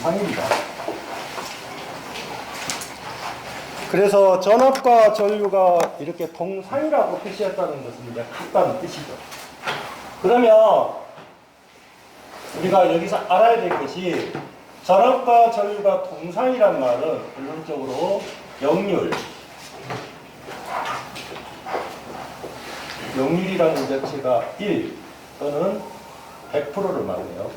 동상입니다. 그래서 전압과 전류가 이렇게 동상이라고 표시했다는 것은 이제 같다는 뜻이죠. 그러면 우리가 여기서 알아야 될 것이 전압과 전류가 동상이란 말은 결론적으로 역률이라는 자체가 1 또는 100%를 말해요.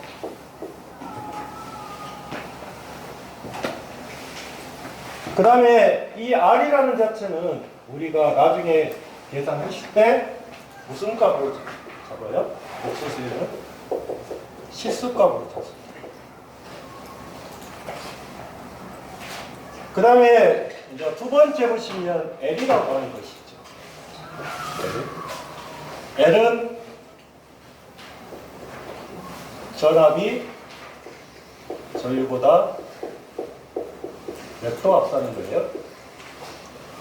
그 다음에 이 R이라는 자체는 우리가 나중에 계산하실 때 무슨 값으로 잡아요? 옥수수에는 실수값으로 잡습니다. 그 다음에 이제 두 번째 보시면 L이라고 하는 것이죠. L은 전압이 전류보다 몇 도 앞서는 거예요?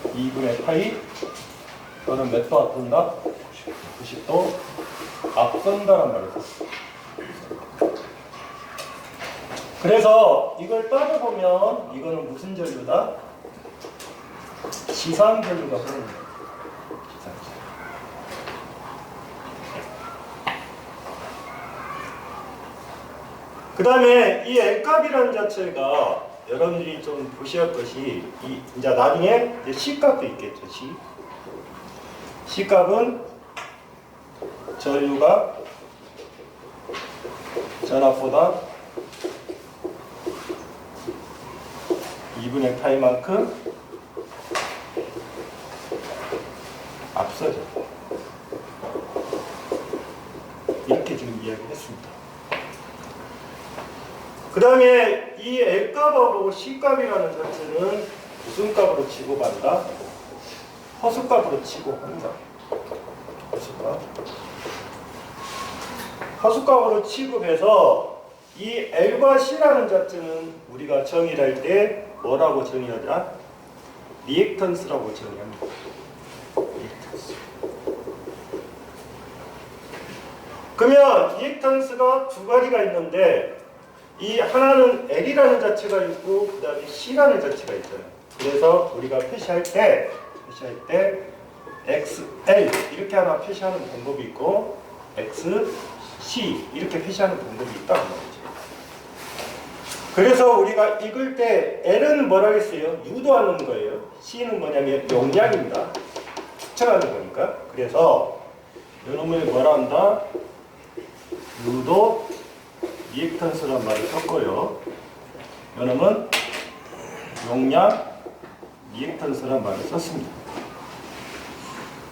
2분의 파이 또는 몇 도 앞선다? 90도 앞선다란 말이죠. 그래서 이걸 따져보면 이거는 무슨 전류다? 지상 전류가 흐르는 거예요. 그 다음에 이 L값이라는 자체가 여러분들이 좀 보셔야 할 것이 이제 나중에 이제 C값도 있겠죠. C값은 전류가 전압보다 2분의 파이만큼 앞서죠. 이렇게 지금 이야기했습니다. 그 다음에 이 L값하고 C값이라는 자체는 무슨 값으로 취급한다? 허수값으로 취급한다. 허수값으로 취급해서 이 L과 C라는 자체는 우리가 정의를 할 때 뭐라고 정의하더라? 리액턴스라고 정의합니다. 리액턴스. 그러면 리액턴스가 두 가지가 있는데 이 하나는 L이라는 자체가 있고 그 다음에 C라는 자체가 있잖아요. 그래서 우리가 표시할 때 XL 이렇게 하나 표시하는 방법이 있고 XC 이렇게 표시하는 방법이 있다는 말이죠. 그래서 우리가 읽을 때 L은 뭐라 했어요? 유도하는 거예요. C는 뭐냐면 용량입니다. 측정하는 거니까. 그래서 이놈을 뭐라 한다? 유도 리액턴스란 말을 섞어요. 이놈은 용량 리액턴스란 말을 썼습니다.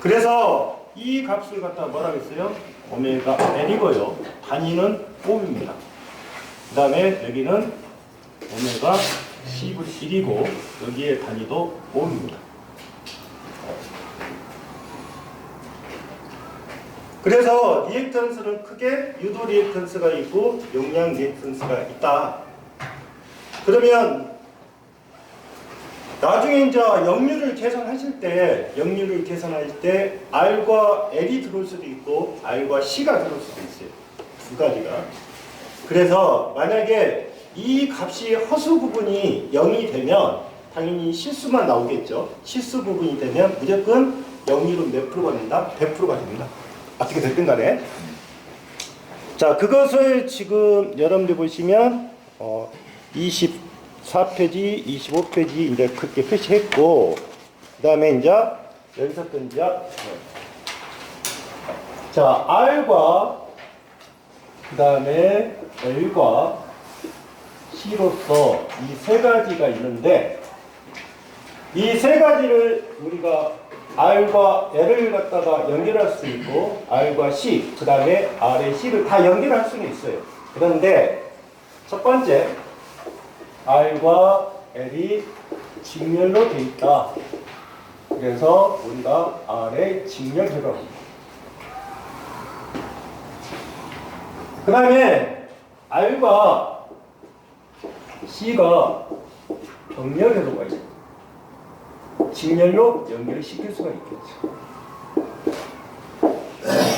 그래서 이 값을 갖다 뭐라 했어요? 오메가 N이고요. 단위는 옴입니다. 그 다음에 여기는 오메가 C1이고 여기에 단위도 옴입니다. 그래서 리액턴스는 크게 유도 리액턴스가 있고 용량 리액턴스가 있다. 그러면 나중에 이제 역률을 계산할 때 R과 L이 들어올 수도 있고 R과 C가 들어올 수도 있어요. 두 가지가. 그래서 만약에 이 값이 허수 부분이 0이 되면 당연히 실수만 나오겠죠. 실수 부분이 되면 무조건 역률은 몇 프로가 된다? 100%가 됩니다. 어떻게 됐든 간에. 자, 그것을 지금 여러분들 보시면 24페이지, 25페이지 이제 그렇게 표시했고, 그 다음에 이제 여기서부터 이제 자, R과 그 다음에 L과 C로서 이 세 가지가 있는데 이 세 가지를 우리가 R과 L을 갖다가 연결할 수 있고 R과 C, 그 다음에 R에 C를 다 연결할 수는 있어요. 그런데 첫 번째 R과 L이 직렬로 되어 있다. 그래서 우리가 R의 직렬이라고 합니다. 그 다음에 R과 C가 병렬회로가 있어요. 직렬로 연결시킬 수가 있겠죠.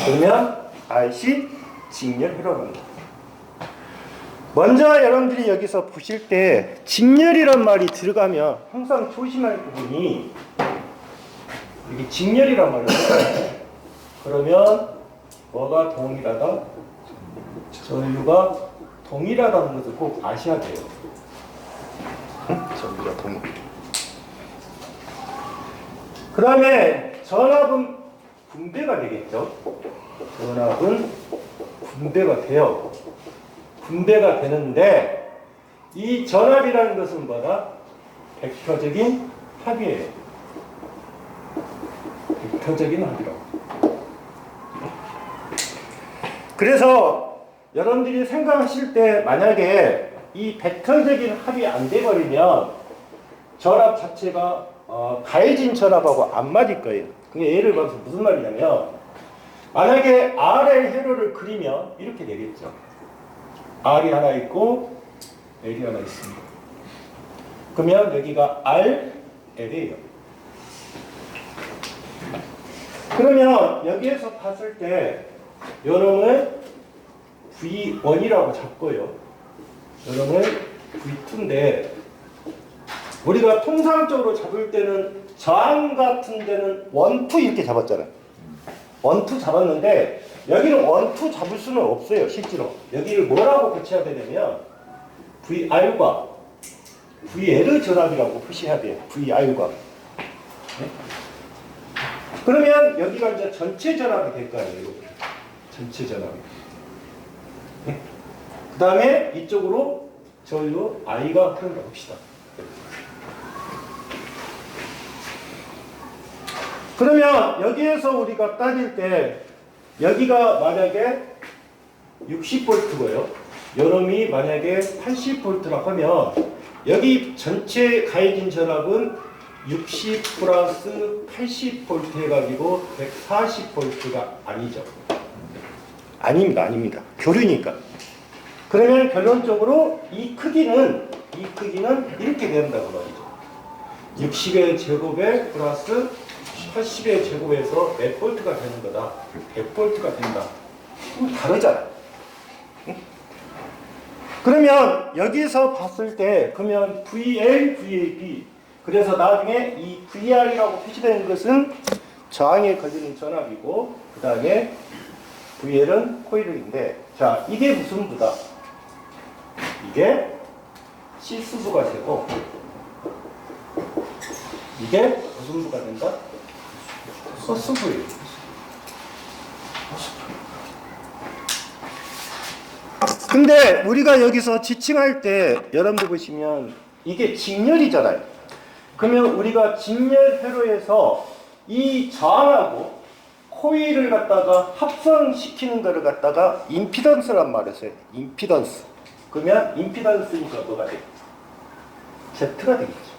그러면 RC 직렬회로랍니다. 먼저 여러분들이 여기서 보실 때 직렬이란 말이 들어가면 항상 조심할 부분이 이게 직렬이란 말이에요. 그러면 뭐가 동일하다? 전류가 동일하다는 것을 꼭 아셔야 돼요. 전류가 동일. 그 다음에 전압은 분배가 되겠죠. 전압은 분배가 돼요. 분배가 되는데 이 전압이라는 것은 뭐다? 벡터적인 합이에요. 벡터적인 합이라고. 그래서 여러분들이 생각하실 때 만약에 이 벡터적인 합이 안 돼버리면 전압 자체가 가해진 전압하고 안 맞을 거예요. 그게 예를 들어서 무슨 말이냐면 만약에 R의 회로를 그리면 이렇게 되겠죠. R이 하나 있고 L이 하나 있습니다. 그러면 여기가 R, L이에요. 그러면 여기에서 봤을 때 요놈을 V1이라고 잡고요. 요놈을 V2인데 우리가 통상적으로 잡을 때는 저항 같은 데는 1, 2 이렇게 잡았잖아요. 1, 2 잡았는데 여기는 1, 2 잡을 수는 없어요. 실제로. 여기를 뭐라고 고쳐야 되냐면 VR과 VL 전압이라고 표시해야 돼요. VR과. 네? 그러면 여기가 이제 전체 전압이 될 거 아니에요. 전체 전압이. 네? 그 다음에 이쪽으로 저희로 I가 흐른다 봅시다. 그러면 여기에서 우리가 따질 때 여기가 만약에 60V고요. 요놈이 만약에 80V라고 하면 여기 전체 가해진 전압은 60 플러스 80V 해가지고 140V가 아니죠. 아닙니다. 교류니까. 그러면 결론적으로 이 크기는 이렇게 된다고 말이죠. 60의 제곱에 플러스 80의 제곱에서 몇 볼트가 되는 거다? 100볼트가 된다. 다르잖아. 응? 그러면 여기서 봤을 때 그러면 VL, VAB 그래서 나중에 이 VR이라고 표시되는 것은 저항에 걸리는 전압이고 그 다음에 VL은 코일인데 자 이게 무슨 부다? 이게 실수부가 되고 이게 무슨 부가 된다? 허수부예요. 근데 우리가 여기서 지칭할 때 여러분들 보시면 이게 직렬이잖아요. 그러면 우리가 직렬 회로에서 이 저항하고 코일을 갖다가 합성시키는 거를 갖다가 임피던스란 말을 써요. 임피던스. 그러면 임피던스니까 뭐가 돼? Z가 되겠죠.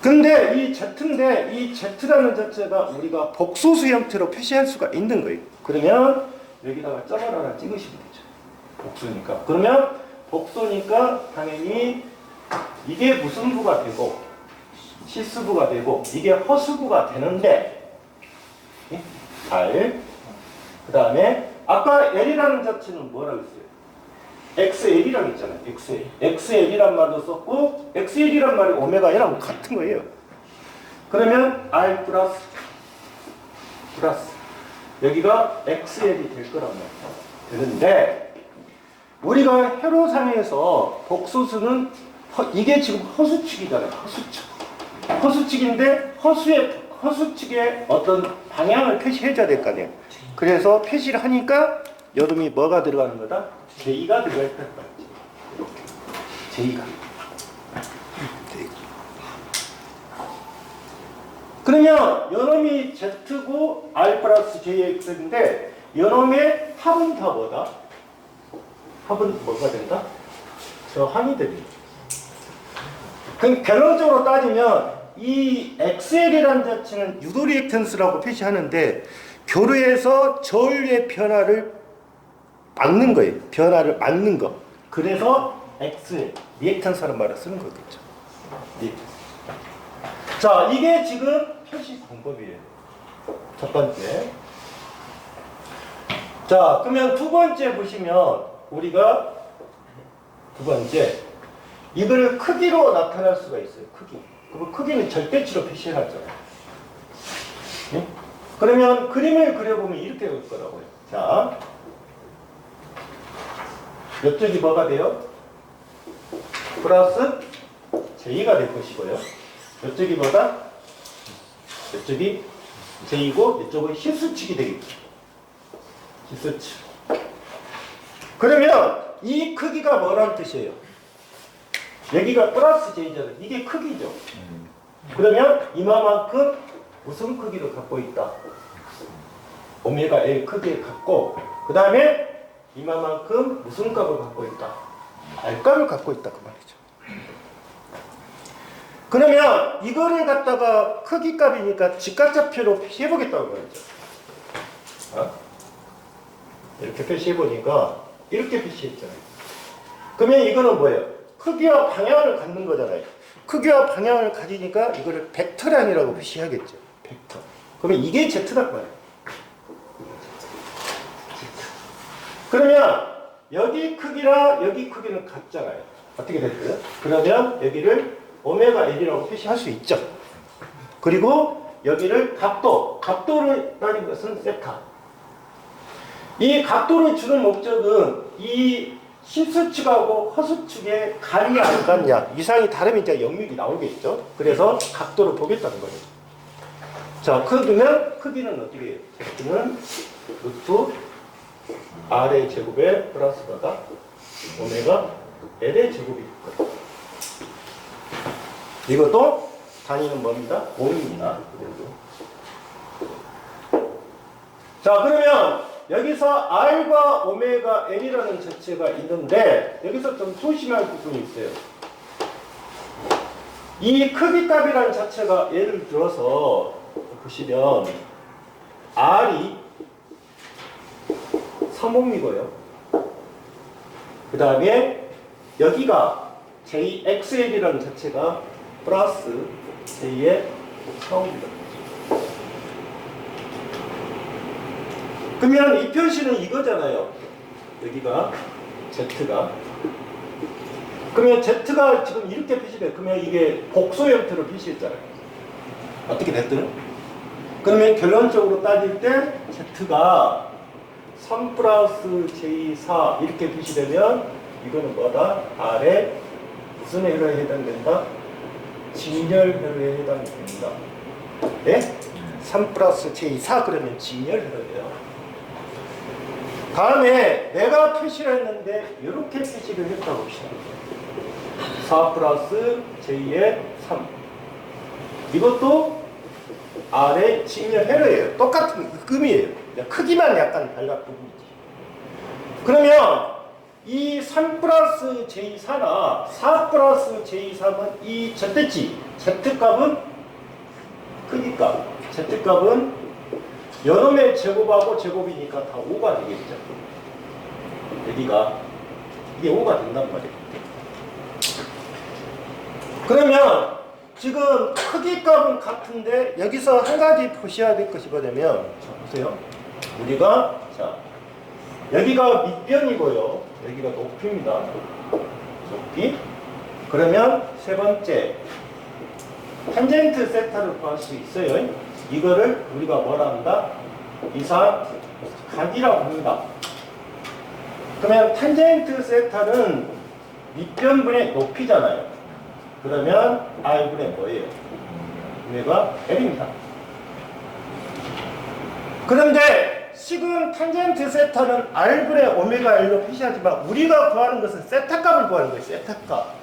근데 이 Z인데 이 Z라는 자체가 우리가 복소수 형태로 표시할 수가 있는 거예요. 그러면 여기다가 점을 하나 찍으시면 되죠. 복수니까. 그러면 복수니까 당연히 이게 무슨 부가 되고 실수부가 되고 이게 허수부가 되는데 R 그 다음에 아까 L이라는 자체는 뭐라고 했어요? XL이라고 했잖아요. XL. XL이란 말도 썼고 XL이란 말이 오메가랑 같은 거예요. 그러면 R 플러스 여기가 XL이 될 거란 말이에요. 되는데 우리가 회로상에서 복소수는 이게 지금 허수축이잖아요. 허수축인데 허수축의 어떤 방향을 표시해줘야 될 거 아니에요. 그래서 표시를 하니까 여름이 뭐가 들어가는 거다? J가 들어갈 거다. 이렇게 J가. 그러면 요놈이 Z고 R 플러스 JX인데 요놈의 합은 다 뭐다? 합은 뭐가 된다? 저항이 됩니다. 그럼 결론적으로 따지면 이 XL이라는 자체는 유도 리액턴스라고 표시하는데 교류에서 저울의 변화를 막는 거예요. 변화를 막는 거. 그래서 XL, 리액턴스라는 말을 쓰는 거겠죠. 리액턴스. 자, 이게 지금 표시 방법이에요. 첫 번째. 자, 그러면 두 번째 보시면 우리가 두 번째, 이걸 크기로 나타낼 수가 있어요. 크기. 그럼 크기는 절대치로 표시하잖아요. 네? 그러면 그림을 그려보면 이렇게 될 거라고요. 자, 이쪽이 뭐가 돼요? 플러스 J가 될 것이고요. 이쪽이 뭐다? 이쪽이 J이고 이쪽은 희수축이 되겠죠. 희수축. 그러면 이 크기가 뭐라는 뜻이에요? 여기가 플러스 J잖아요. 이게 크기죠. 그러면 이만큼 무슨 크기를 갖고 있다? 오메가 L 크기를 갖고 그 다음에 이만큼 무슨 값을 갖고 있다? R값을 갖고 있다 그 말이죠. 그러면 이거를 갖다가 크기 값이니까 직각좌표로 표시해보겠다고 말이죠. 이렇게 표시해보니까 이렇게 표시했잖아요. 그러면 이거는 뭐예요? 크기와 방향을 갖는 거잖아요. 크기와 방향을 가지니까 이거를 벡터량이라고 표시하겠죠. 벡터. 그러면 이게 Z란 말이에요. 그러면 여기 크기랑 여기 크기는 같잖아요. 어떻게 될까요? 그러면 여기를 오메가 L이라고 표시할 수 있죠. 그리고 여기를 각도를 따진 것은 세타. 이 각도를 주는 목적은 이 실수축하고 허수축의 가냐 안 가냐 이상이 다르면 이제 영역이 나오겠죠. 그래서 각도를 보겠다는 거예요. 자, 그러면 크기는 어떻게 해요? 크기는 루트 R의 제곱에 플러스 바다 오메가 L의 제곱이 있거든요. 이것도 단위는 뭡니다? 옴입니다. 자, 그러면 여기서 R과 오메가 L이라는 자체가 있는데 여기서 좀 조심할 부분이 있어요. 이 크기 값이라는 자체가 예를 들어서 보시면 R이 3옴이고요. 그 다음에 여기가 JXL이라는 자체가 플러스 J의 4옴입니다. 그러면 이 표시는 이거잖아요. 여기가 Z가. 그러면 Z가 지금 이렇게 표시돼. 그러면 이게 복소 형태로 표시했잖아요. 어떻게 됐든. 그러면 결론적으로 따질 때 Z가 3 플러스 J4 이렇게 표시되면 이거는 뭐다? R의 무슨 회로에 해당된다? 직렬회로에 해당됩니다. 네? 3 플러스 J4 그러면 직렬회로예요. 다음에 내가 표시를 했는데 이렇게 표시를 했다고 봅시다. 4 플러스 J의 3 이것도 R의 직렬회로예요. 똑같은 급이에요. 크기만 약간 달라 부분이지. 그러면 이 3 플러스 J4나 4 플러스 J3은 이 Z값이 Z값은 크기값 Z값은 여놈의 제곱하고 제곱이니까 다 5가 되겠죠. 여기가 이게 5가 된단 말이에요. 그러면 지금 크기 값은 같은데 여기서 한 가지 보셔야 될 것이 뭐냐면 자 보세요. 우리가 자 여기가 밑변이고요. 여기가 높이입니다. 높이. 그러면 세 번째 탄젠트 세타를 구할 수 있어요. 이거를 우리가 뭐라 한다? 이상각이라고 합니다. 그러면 탄젠트 세타는 밑변분의 높이잖아요. 그러면 R분의 뭐예요? 오메가 L입니다. 그런데 지금 탄젠트 세타는 R분의 오메가 L로 표시하지만 우리가 구하는 것은 세타 값을 구하는 거예요. 세타 값.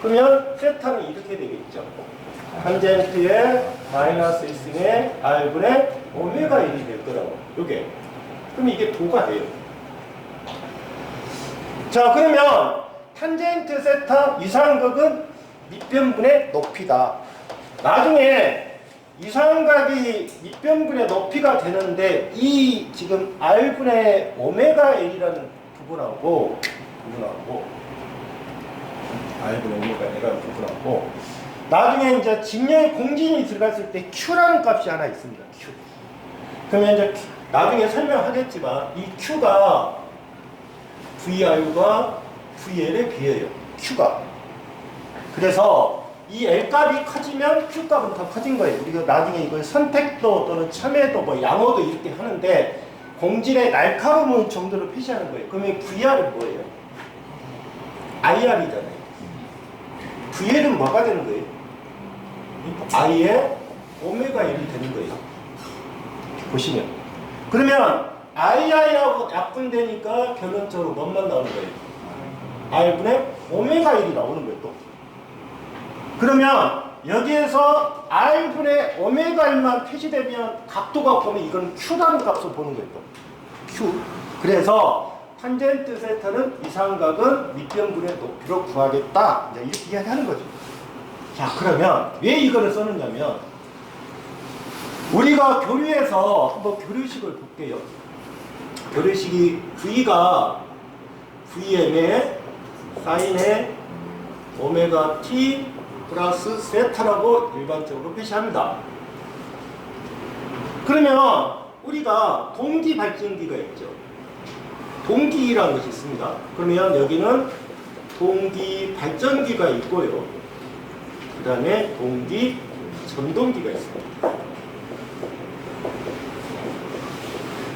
그러면 세타는 이렇게 되겠죠. 탄젠트의 마이너스 1승의 R분의 오메가 1이 될 거라고. 요게. 그럼 이게 도가 돼요. 자, 그러면 탄젠트 세타 이상각은 밑변분의 높이다. 나중에 이상각이 밑변분의 높이가 되는데 이 지금 R분의 오메가 L이라는 부분하고 R분의 오메가 L이라는 부분하고 나중에 이제 직렬 공진이 들어갔을 때 Q라는 값이 하나 있습니다. Q. 그러면 이제 나중에 설명하겠지만 이 Q가 VR과 VL에 비해요. Q가. 그래서 이 L 값이 커지면 Q 값은 더 커진 거예요. 우리가 나중에 이걸 선택도 또는 참여도 뭐 양호도 이렇게 하는데 공질의 날카로운 정도를 표시하는 거예요. 그러면 VR은 뭐예요? IR이잖아요. VL은 뭐가 되는 거예요? I의 오메가 1이 되는 거예요. 보시면. 그러면 II하고 약분되니까 결론적으로 뭐만 나오는 거예요? R분의 오메가 1이 나오는 거예요, 또. 그러면 여기에서 R분의 오메가 1만 표시되면 각도가 보면 이건 Q라는 값을 보는 거예요, 또. Q. 그래서 탄젠트 세타는 이상각은 밑변분의 높이로 구하겠다. 이렇게 이야기하는 거죠. 자, 그러면 왜 이거를 써느냐면 우리가 교류에서 한번 교류식을 볼게요. 교류식이 V가 Vm의 사인의 오메가 T 플러스 세타라고 일반적으로 표시합니다. 그러면 우리가 동기 발전기가 있죠. 동기라는 것이 있습니다. 그러면 여기는 동기 발전기가 있고요. 그 다음에 동기 전동기가 있습니다.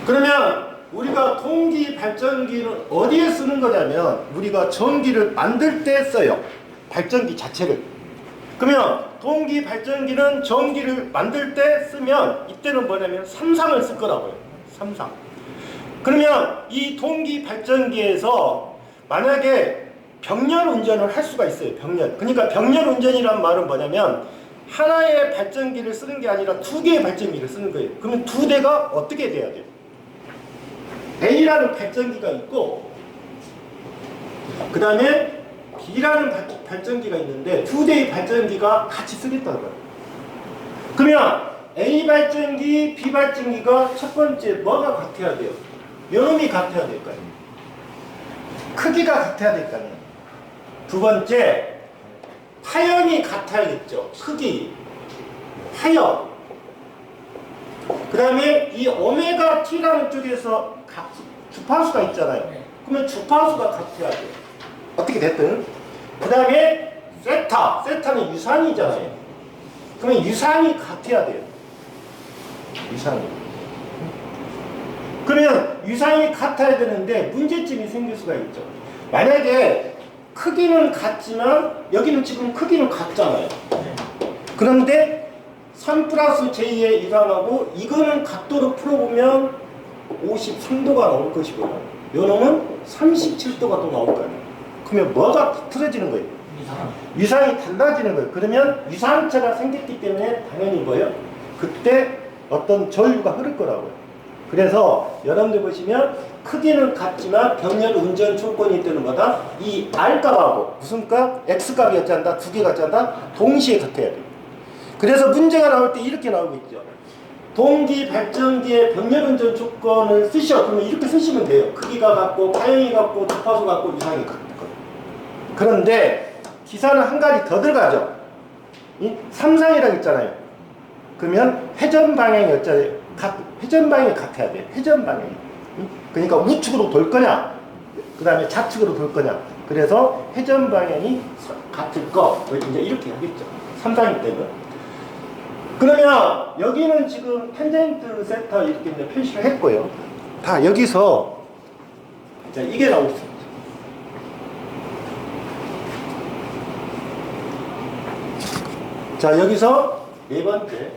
그러면 우리가 동기 발전기는 어디에 쓰는 거냐면 우리가 전기를 만들 때 써요. 발전기 자체를. 그러면 동기 발전기는 전기를 만들 때 쓰면 이때는 뭐냐면 삼상을 쓸 거라고요. 삼상. 그러면 이 동기 발전기에서 만약에 병렬 운전을 할 수가 있어요. 병렬. 그러니까 병렬 운전이란 말은 뭐냐면 하나의 발전기를 쓰는 게 아니라 두 개의 발전기를 쓰는 거예요. 그러면 두 대가 어떻게 돼야 돼요? A라는 발전기가 있고 그 다음에 B라는 발전기가 있는데 두 대의 발전기가 같이 쓰겠다는 거예요. 그러면 A 발전기, B 발전기가 첫 번째 뭐가 같아야 돼요? 요놈이 같아야 될 거 아니에요. 크기가 같아야 될 거 아니에요. 두 번째 파형이 같아야겠죠. 크기, 파형. 그 다음에 이 오메가 T라는 쪽에서 주파수가 있잖아요. 그러면 주파수가 같아야 돼요. 어떻게 됐든. 그 다음에 세타는 유산이잖아요. 그러면 유산이 같아야 돼요. 유산이. 그러면 유산이 같아야 되는데 문제점이 생길 수가 있죠. 만약에 크기는 같지만 여기는 지금 크기는 같잖아요. 그런데 3 플러스 J의 일환하고 이거는 각도로 풀어보면 53도가 나올 것이고요. 요놈은 37도가 또 나올 거 아니에요. 그러면 뭐가 틀어지는 거예요? 유산이 달라지는 거예요. 그러면 유산차가 생겼기 때문에 당연히 뭐예요? 그때 어떤 전류가 흐를 거라고요. 그래서 여러분들 보시면 크기는 같지만 병렬 운전 조건이 때는 뭐다? 이 R값하고 무슨 값? X값이 같지 않다? 두 개 같지 않다? 동시에 같아야 돼요. 그래서 문제가 나올 때 이렇게 나오겠죠. 동기 발전기의 병렬 운전 조건을 쓰셔. 그러면 이렇게 쓰시면 돼요. 크기가 같고 파형이 같고 주파수 같고 유상이 같고. 그런데 기사는 한 가지 더 들어가죠. 이 삼상이라고 했잖아요. 그러면 회전 방향이 어쩌요? 회전 방향이 같아야 돼요. 회전 방향이. 그러니까 우측으로 돌 거냐, 그 다음에 좌측으로 돌 거냐. 그래서 회전 방향이 같을 거. 이제 이렇게 하겠죠. 삼상일 때는. 그러면 여기는 지금 탄젠트 세타 이렇게 이제 표시를 했고요. 다 여기서 자 이게 나올 수 있죠. 자 여기서 네 번째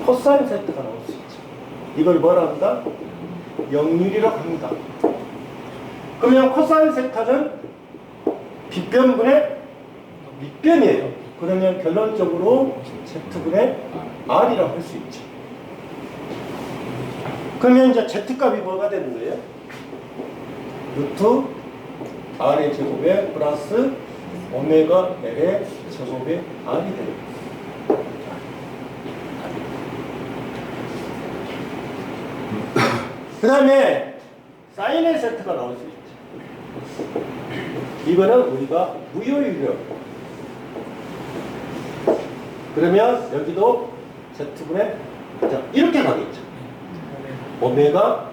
코사인 세트가 나올 수 있죠. 이걸 뭐라 한다? 역률이라고 합니다. 그러면 코사인 세타는 빗변분의 밑변이에요. 그러면 결론적으로 Z분의 R이라고 할 수 있죠. 그러면 이제 Z값이 뭐가 되는 거예요? 루트 R의 제곱에 플러스 오메가 L의 제곱에 R이 되는 거예요. 그 다음에 사인의 세트가 나올 수 있죠. 이거는 우리가 무효율이라고. 그러면 여기도 Z분의 자, 이렇게 가겠죠. 오메가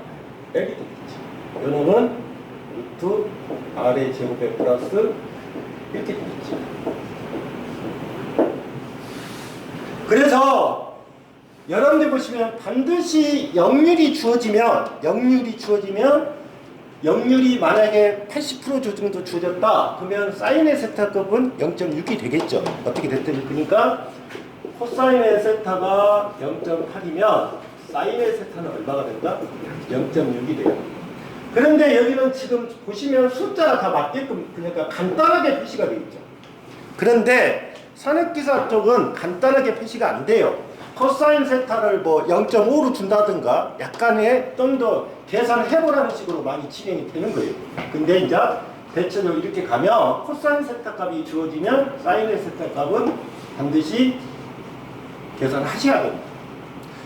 L이 되겠죠. 요놈은 루트 R의 제곱에 플러스 이렇게 되겠죠. 그래서 여러분들 보시면 반드시 역률이 주어지면 역률이 만약에 80% 정도 주어졌다 그러면 사인의 세타값은 0.6이 되겠죠. 어떻게 됐든 그러니까 코사인의 세타가 0.8이면 사인의 세타는 얼마가 된다? 0.6이 돼요. 그런데 여기는 지금 보시면 숫자가 다 맞게끔 그러니까 간단하게 표시가 되어 있죠. 그런데 산업기사 쪽은 간단하게 표시가 안 돼요. 코사인 세타를 뭐 0.5로 준다든가 약간의 좀 더 계산을 해보라는 식으로 많이 진행이 되는 거예요. 근데 이제 대체적으로 이렇게 가면 코사인 세타 값이 주어지면 사인의 세타 값은 반드시 계산하셔야 됩니다.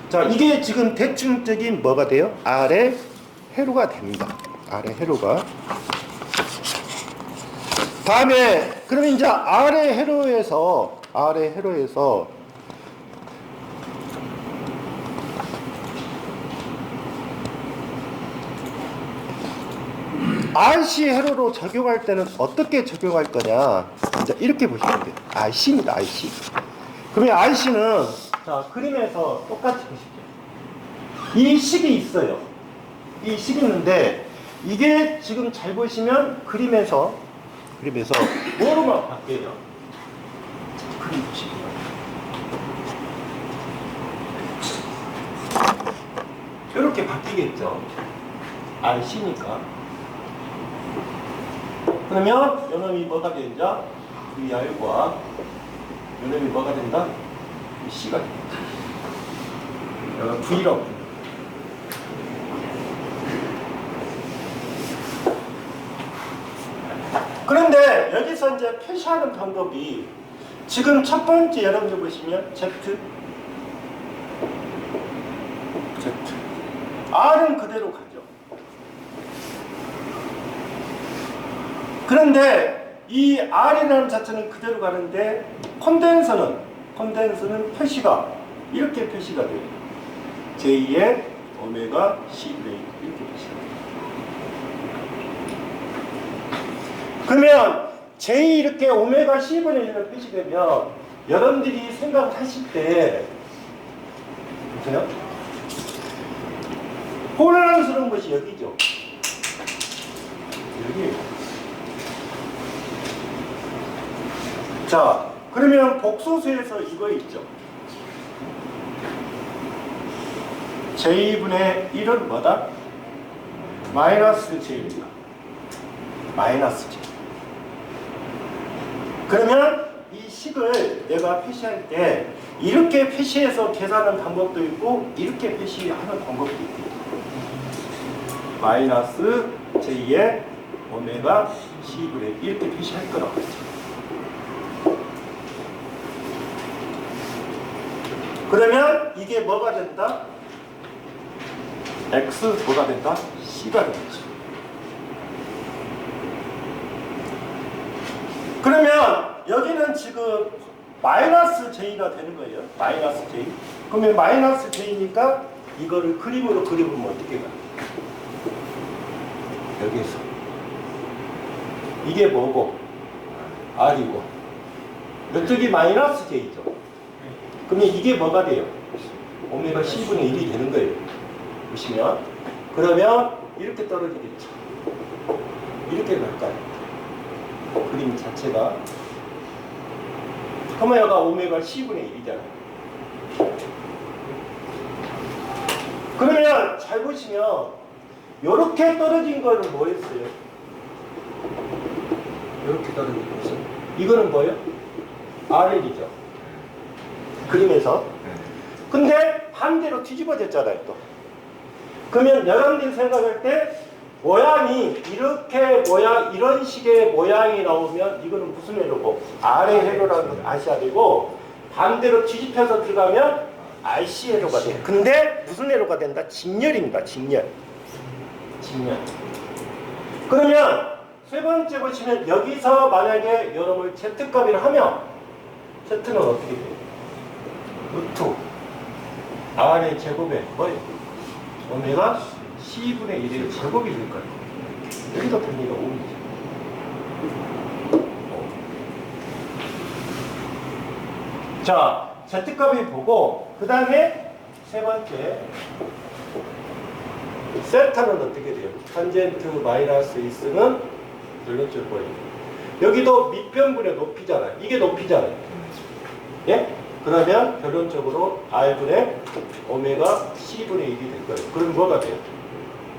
자, 이게 지금 대충적인 뭐가 돼요? R의 회로가 됩니다. R의 회로가. 다음에 그러면 이제 R의 회로에서 RC 회로로 적용할 때는 어떻게 적용할 거냐? 이제 이렇게 보시면 돼요. RC입니다. RC. 그러면 RC는 자, 그림에서 똑같이 보십시오. 이 식이 있어요. 이 식이 있는데 이게 지금 잘 보시면 그림에서 뭐로만 바뀌어요? 그림 보시고요. 이렇게 바뀌겠죠. RC니까. 그러면 요놈이 뭐가 된다? VR과 요놈이 뭐가 된다? C가 된다. V라고. 그런데 여기서 이제 표시하는 방법이 지금 첫 번째 여러분들 보시면 Z R은 그대로 가죠. 그런데 이 R이라는 자체는 그대로 가는데 콘덴서는 표시가 이렇게 표시가 돼요. J의 오메가 C분의 1 이렇게 표시가 돼요. 그러면 J 이렇게 오메가 C분의 1로 표시되면 여러분들이 생각을 하실 때 보세요. 혼란스러운 것이 여기죠. 여기. 자, 그러면 복소수에서 이거 있죠. J분의 1은 뭐다? 마이너스 J입니다. 마이너스 J. 그러면 이 식을 내가 표시할 때 이렇게 표시해서 계산하는 방법도 있고 이렇게 표시하는 방법도 있고 마이너스 J의 오메가 C분의 1 이렇게 표시할 거라고 했죠. 그러면 이게 뭐가 된다? X 뭐가 된다? C가 되겠죠. 그러면 여기는 지금 마이너스 J가 되는 거예요. 마이너스 J. 그러면 마이너스 J니까 이거를 그림으로 그려보면 어떻게 가요? 여기에서 이게 뭐고? R이고 이쪽이 마이너스 J죠. 그러면 이게 뭐가 돼요? 오메가 C분의 1이 되는 거예요. 보시면 그러면 이렇게 떨어지겠죠. 이렇게 갈까요? 그림 자체가 그러면 여기가 오메가 C분의 1이잖아요. 그러면 잘 보시면 이렇게 떨어진 거는 뭐였어요? 이렇게 떨어진 것은 이거는 뭐예요? RL이죠. 그림에서. 근데 반대로 뒤집어졌잖아요, 또. 그러면 여러분들이 생각할 때 모양이 이렇게 이런 식의 모양이 나오면 이거는 무슨 회로고? R의 회로라는 걸 아셔야 되고 반대로 뒤집혀서 들어가면 RC 회로가 돼요. 근데 무슨 회로가 된다? 직렬입니다. 직렬. 그러면 세 번째 보시면 여기서 만약에 여러분 Z값이라 하면 Z는 어떻게 돼요? 루트 R의 제곱에 뭐예요? 오메가 C분의 1의 제곱이 될 거예요. 여기도 단위가 5이죠. 자, Z값이 보고 그 다음에 세 번째 세타는 어떻게 돼요? 탄젠트 마이너스 있으면 결론적으로 보여요. 여기도 밑변분의 높이잖아요. 이게 높이잖아요. 예? 그러면 결론적으로 R분의 오메가 C분의 1이 될 거예요. 그럼 뭐가 돼요?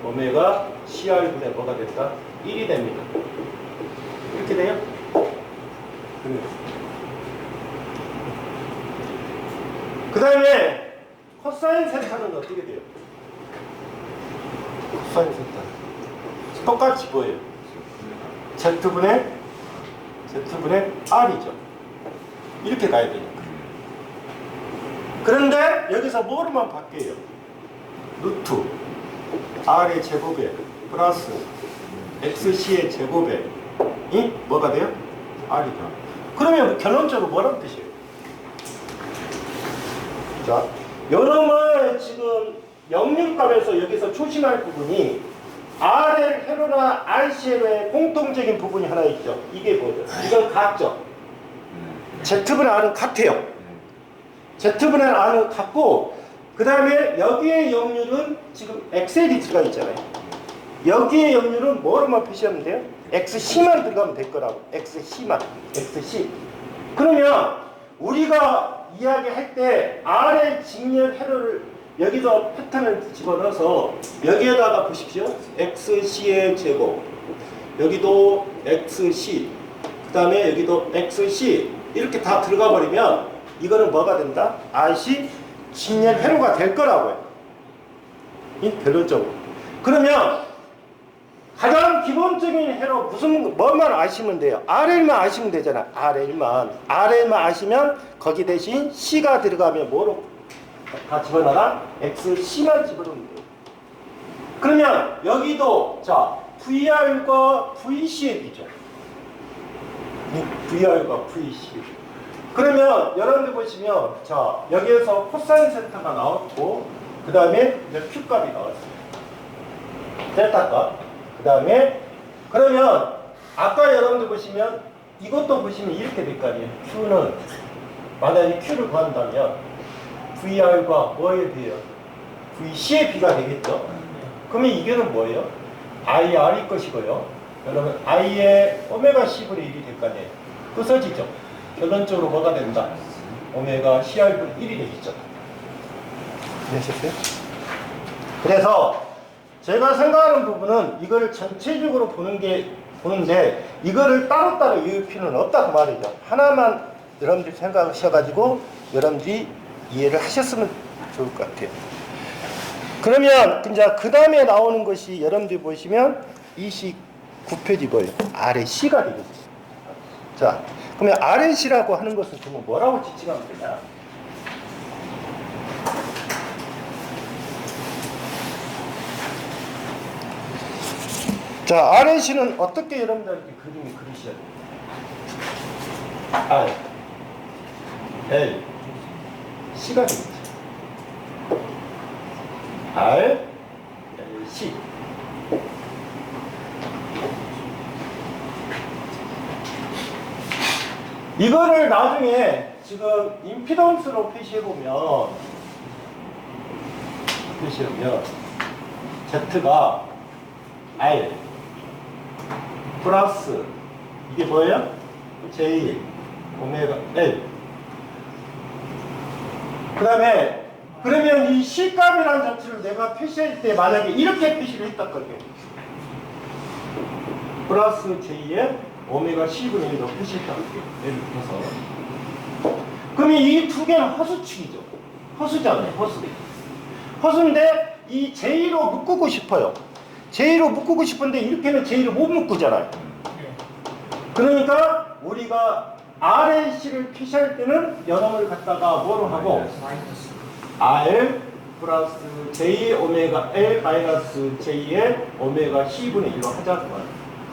오메가 CR분의 뭐가 됐다? 1이 됩니다. 이렇게 돼요? 그 다음에 코사인 세타는 어떻게 돼요? 코사인 세타 똑같이 보여요. Z분의 R이죠. 이렇게 가야 되니까. 그런데 여기서 뭐로만 바뀌어요? 루트 R의 제곱에 플러스 XC의 제곱에 이 뭐가 돼요? R이죠. 그러면 결론적으로 뭐라는 뜻이에요? 자, 요놈을 지금 역률값에서 여기서 조심할 부분이 RL 회로나 RC 회로의 공통적인 부분이 하나 있죠. 이게 뭐죠? 이건 같죠? Z분의 R은 같아요. Z분의 R은 같고, 그 다음에 여기에 역률은 지금 XL이 들어가 있잖아요. 여기에 역률은 뭐로만 표시하면 돼요? XC만 들어가면 될 거라고. XC만. XC. 그러면 우리가 이야기할 때 R의 직렬 회로를 여기서 패턴을 집어넣어서 여기에다가 보십시오. XC의 제곱. 여기도 XC. 그 다음에 여기도 XC. 이렇게 다 들어가 버리면 이거는 뭐가 된다? RC 직렬 회로가 될 거라고요. 이 결론적으로. 그러면 가장 기본적인 회로 뭐만 아시면 돼요? RL만 아시면 되잖아. RL만 아시면 거기 대신 C가 들어가면 뭐로 다 집어넣어라? XC만 집어넣으면 돼요. 그러면 여기도 자 VR과 VCF이죠. VR과 VC. 그러면 여러분들 보시면 자 여기에서 코사인 세타가 나왔고 그 다음에 Q값이 나왔어요. 델타값. 그 다음에 그러면 아까 여러분들 보시면 이것도 보시면 이렇게 될 거 아니에요. Q는 만약에 Q를 구한다면 VR과 뭐에 비해요? VC에 비가 되겠죠. 그러면 이게는 뭐예요? IR이 것이고요. 여러분 I의 오메가 C분의 1이 될 거 아니에요. 부서지죠. 결론적으로 뭐가 된다? 오메가 CR분의 1이 되겠죠. 이해하셨어요? 그래서 제가 생각하는 부분은 이거를 전체적으로 보는데 이거를 따로따로 이을 필요는 없다고 말이죠. 하나만 여러분들이 생각하셔가지고 여러분들이 이해를 하셨으면 좋을 것 같아요. 그러면 이제 그 다음에 나오는 것이 여러분들이 보시면 29페이지 뭐예요? RC가 되겠죠. 자, 그러면 RC라고 하는 것은 정말 뭐라고 지칭하면 되냐? 자, RC는 어떻게 여러분들께 그림을 그리셔야 돼요? R, L, C가 되겠죠. R, L, C. 이거를 나중에 지금 임피던스로 표시해보면 Z가 R 플러스 이게 뭐예요? J 오메가 L. 그 다음에 그러면 이 C값이라는 자체를 내가 표시할 때 만약에 이렇게 표시를 했단 거예요. 플러스 J의 오메가 C분의 1로 표시했다는 거예요. 예를 들어서. 그러면 이 두 개는 허수축이죠. 허수잖아요. 허수인데 이 J로 묶고 싶어요. J로 묶고 싶은데 이렇게는 J를 못 묶잖아요. 그러니까 우리가 RLC를 표시할 때는 여러분을 갖다가 뭐로 하고 R 플러스 J 오메가 L 마이너스 J의 오메가 C분의 1로 하자는 거예요.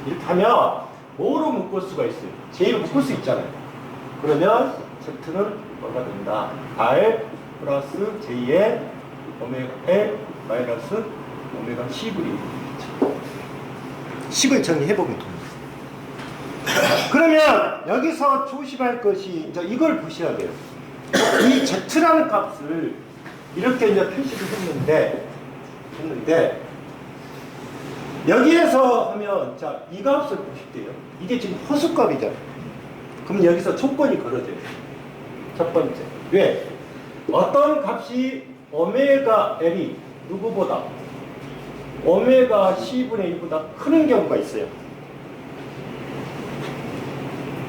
이렇게 하면 뭐로 묶을 수가 있어요? J로 묶을 수 있잖아요. 그러면 Z는 뭐가 된다? R 플러스 J의 오메가 L 마이너스 오메가 C분의 1. 식을 정리해보면 됩니다. 그러면 여기서 조심할 것이 이제 이걸 보셔야 돼요. 이 Z라는 값을 이렇게 이제 표시를 했는데 여기에서 하면 자, 이 값을 보실게요. 이게 지금 허수값이잖아요. 그럼 여기서 조건이 걸어져요. 첫 번째. 왜? 어떤 값이 오메가 L이 누구보다 오메가 C분의 1보다 크는 경우가 있어요.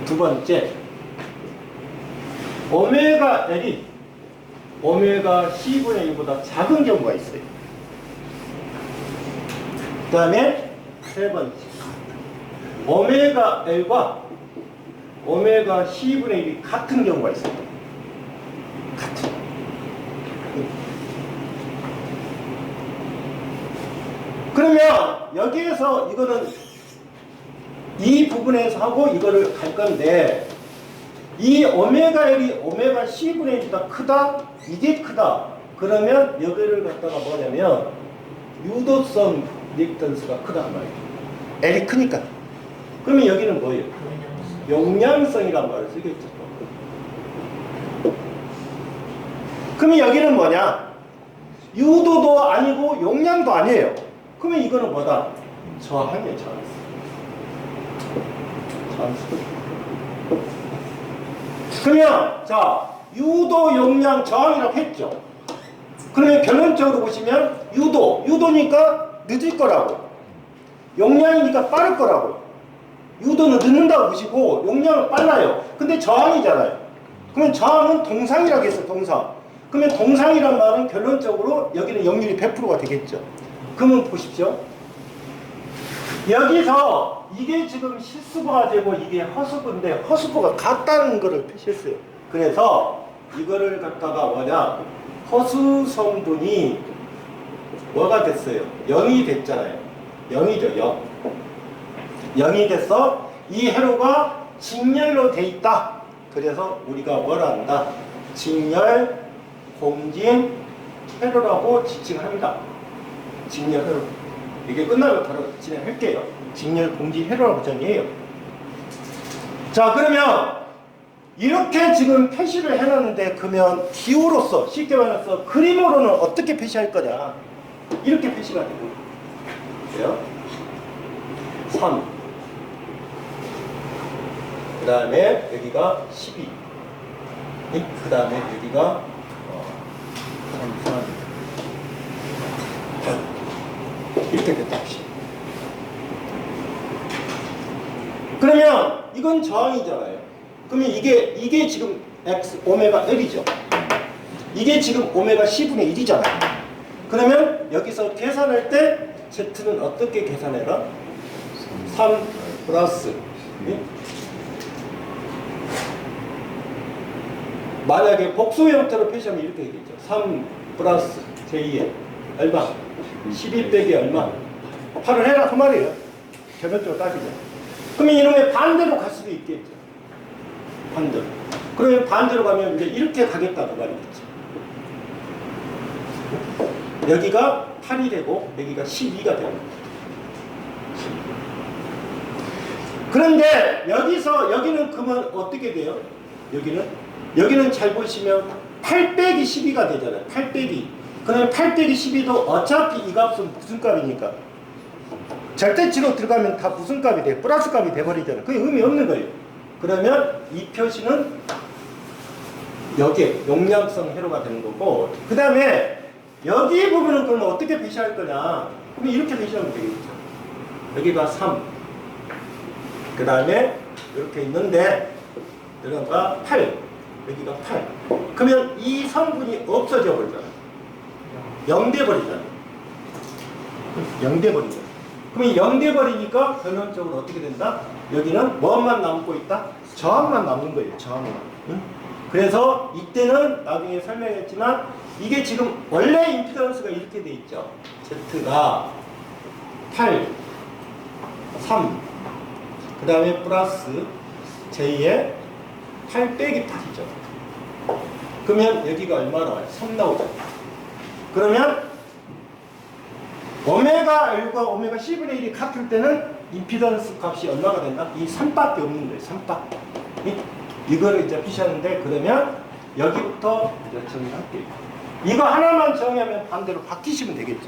두 번째, 오메가 L이 오메가 C분의 1보다 작은 경우가 있어요. 그 다음에 세 번째, 오메가 L과 오메가 C분의 1이 같은 경우가 있어요. 같은. 그러면 여기에서 이거는 이 부분에서 하고 이거를 갈 건데 이 오메가 L이 오메가 C분의 1보다 크다? 이게 크다. 그러면 여기를 갖다가 뭐냐면 유도성 리액턴스가 크단 말이에요. L이 크니까. 그러면 여기는 뭐예요? 용량성이란 말을 쓰겠죠. 그러면 여기는 뭐냐? 유도도 아니고 용량도 아니에요. 그러면 이거는 뭐다? 저항이에요. 저항수. 그러면 자, 유도, 용량, 저항이라고 했죠. 그러면 결론적으로 보시면 유도니까 늦을 거라고, 용량이니까 빠를 거라고. 유도는 늦는다고 보시고 용량은 빨라요. 근데 저항이잖아요. 그러면 저항은 동상이라고 했어요. 동상. 그러면 동상이란 말은 결론적으로 여기는 역률이 100%가 되겠죠. 그러면 보십시오. 여기서 이게 지금 실수가 되고 이게 허수부인데 허수부가 같다는 것을 표시했어요. 그래서 이거를 갖다가 뭐냐, 허수 성분이 뭐가 됐어요? 0이 됐잖아요. 0이죠. 0. 0이 돼서 이 회로가 직렬로 돼 있다. 그래서 우리가 뭐라 한다? 직렬 공진 회로라고 지칭합니다. 직렬 회로. 이게 끝나면 바로 진행할게요. 직렬 공진 회로라고 정의해요. 자, 그러면 이렇게 지금 표시를 해놨는데 그러면 기호로서, 쉽게 말해서 그림으로는 어떻게 표시할 거냐? 이렇게 표시가 되고 있어요. 3. 그 다음에 여기가 12. 그 다음에 여기가 3, 3. 이렇게 됐다. 그러면 이건 저항이잖아요. 그러면 이게 지금 X, 오메가 L이죠. 이게 지금 오메가 C분의 1이잖아요. 그러면 여기서 계산할 때 Z는 어떻게 계산해라? 3 플러스 만약에 복수 형태로 표시하면 이렇게 되겠죠. 3 플러스 제2의 얼마? 12 빼기 얼마? 8을 해라 그 말이에요. 결론적으로 따지죠. 그러면 이놈의 반대로 갈 수도 있겠죠. 반대로. 그러면 반대로 가면 이제 이렇게 가겠다 그 말이겠죠. 여기가 8이 되고 여기가 12가 되는 거죠. 그런데 여기는 그러면 어떻게 돼요? 여기는 잘 보시면 8 빼기 12가 되잖아요. 8 빼기. 그러면 8 빼기 12도 어차피 이 값은 무슨 값이니까? 절대치로 들어가면 다 무슨 값이 돼? 플러스 값이 돼버리잖아요. 그게 의미 없는 거예요. 그러면 이 표시는 여기에 용량성 회로가 되는 거고, 그 다음에 여기 부분은 그러면 어떻게 표시할 거냐? 그러면 이렇게 표시하면 되겠죠. 여기가 3. 그 다음에 이렇게 있는데 여기가 8. 여기가 8. 그러면 이 성분이 없어져 버리잖아요. 0 돼 버리잖아요. 0 돼 버리죠. 그러면 0 돼 버리니까 결론적으로 어떻게 된다? 여기는 뭐만 남고 있다? 저항만 남는 거예요. 저항만. 응? 그래서 이때는 나중에 설명했지만 이게 지금 원래 임피던스가 이렇게 돼 있죠. Z가 8, 3, 그 다음에 플러스 J에 8 빼기 8이죠. 그러면 여기가 얼마 나와요? 3 나오죠. 그러면 오메가 L과 오메가 C분의 1이 같을 때는 임피던스 값이 얼마가 된다? 이 3밖에 없는 거예요. 3밖. 이거를 이제 피셨는데 그러면 여기부터 이제 정의할게요. 이거 하나만 정의하면 반대로 바뀌시면 되겠죠.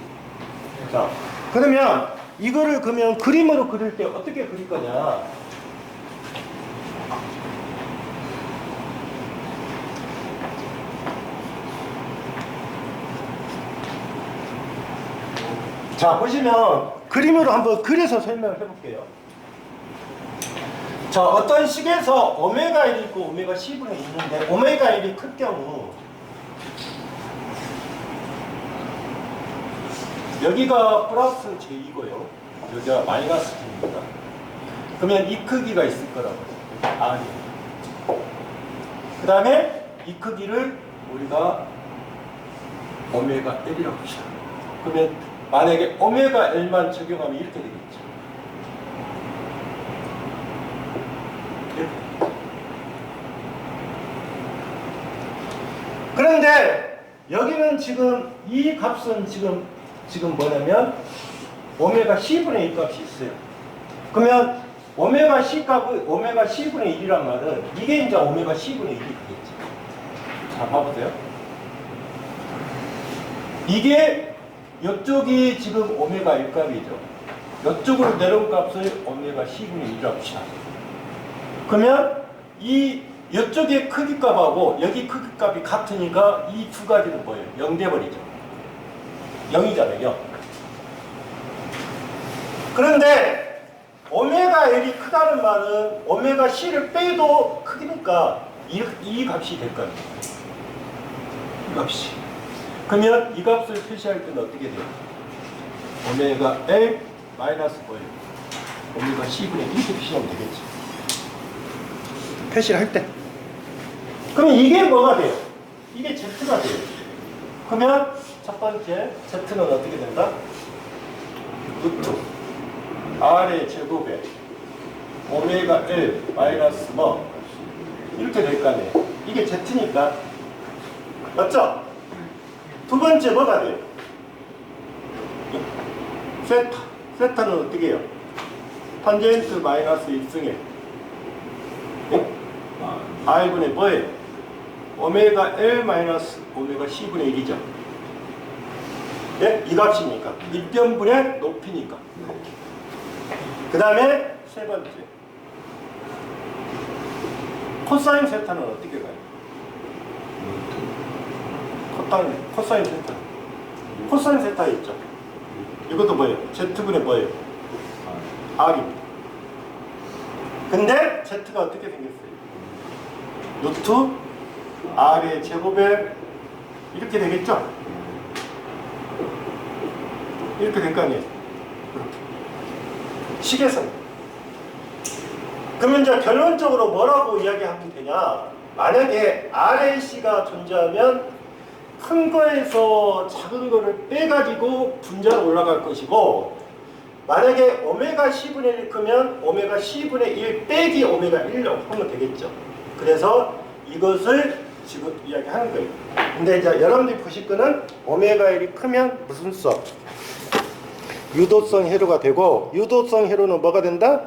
자, 그러면 이거를 그러면 그림으로 그릴 때 어떻게 그릴 거냐? 자, 보시면 그림으로 한번 그려서 설명을 해볼게요. 자, 어떤 식에서 오메가 1이 있고 오메가 10분의 있는데 오메가 1이 클 경우 여기가 플러스 J이고요. 여기가 마이너스 J입니다. 그러면 이 크기가 있을 거라고. R이. 그 다음에 이 크기를 우리가 오메가 L이라고 합시다. 그러면 만약에 오메가 L만 적용하면 이렇게 되겠죠. 그런데 여기는 지금 이 값은 지금 뭐냐면 오메가 C분의 1 값이 있어요. 그러면 오메가 C 값은 오메가 C분의 1이란 말은 이게 이제 오메가 C분의 1이 되겠죠. 자, 봐보세요. 이게 이쪽이 지금 오메가 1 값이죠. 이쪽으로 내려온 값을 오메가 C분의 1이라고 합시다. 그러면 이쪽의 크기 값하고 여기 크기 값이 같으니까 이 두 가지는 뭐예요? 0 돼버리죠. 0이잖아요. 0. 그런데 오메가 L이 크다는 말은 오메가 C를 빼도 크니까 이 값이 될 거예요. 이 값이. 그러면 이 값을 표시할 때는 어떻게 돼요? 오메가 L 마이너스 뭐예요? 오메가 C분의 1 이렇게 표시하면 되겠지. 표시를 할 때. 그러면 이게 뭐가 돼요? 이게 Z가 돼요. 그러면 첫 번째 Z는 어떻게 된다? 루트 R의 제곱에 오메가 L 마이너스 뭐 이렇게 될 거 아니에요. 이게 Z니까. 맞죠? 두 번째 뭐가 돼요? 세타. 세타는 어떻게 해요? 탄젠트 마이너스 1승에 R분의 뭐예요? 오메가 L 마이너스 오메가 C분의 1이죠. 예? 이 값이니까. 입변분의 높이니까. 그 다음에 세 번째. 코사인 세타는 어떻게 가요? 코사인 세타. 코사인 세타 있죠. 이것도 뭐예요? Z분의 뭐예요? R입니다. 근데 Z가 어떻게 생겼어요? 루트 R의 제곱에 이렇게 되겠죠? 이렇게 될 거 아니에요? 이렇게. 식에서는. 그러면 이제 결론적으로 뭐라고 이야기하면 되냐? 만약에 RAC가 존재하면 큰 거에서 작은 거를 빼가지고 분자로 올라갈 것이고, 만약에 오메가 C분의 1 크면 오메가 C분의 1 빼기 오메가 1로 하면 되겠죠. 그래서 이것을 지금 이야기하는 거예요. 근데 이제 여러분들이 보실 거는 오메가 1이 크면 무슨 수? 유도성 회로가 되고, 유도성 회로는 뭐가 된다?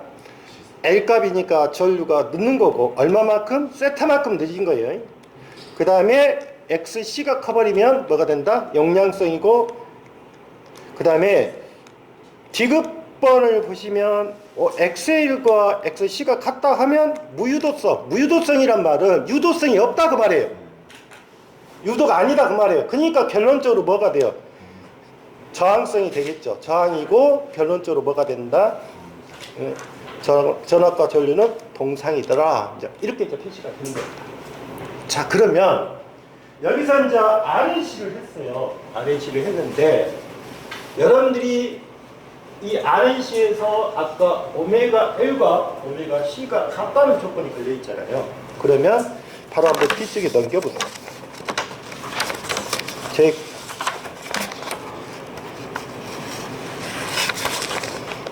L값이니까 전류가 늦는 거고, 얼마만큼? 세타만큼 늦은 거예요. 그 다음에 XC가 커버리면 뭐가 된다? 용량성이고, 그 다음에 디귿번을 보시면 XL과 XC가 같다 하면 무유도성. 무유도성이란 말은 유도성이 없다 그 말이에요. 유도가 아니다 그 말이에요. 그러니까 결론적으로 뭐가 돼요? 저항성이 되겠죠. 저항이고 결론적으로 뭐가 된다? 전압과 전류는 동상이더라. 이렇게 이제 표시가 되는 겁니다. 자, 그러면 여기서 이제 RNC를 했어요. RNC를 했는데 여러분들이 이 RNC에서 아까 오메가 L과 오메가 C가 같다는 조건이 걸려 있잖아요. 그러면 바로 한번 뒤쪽에 넘겨보세요.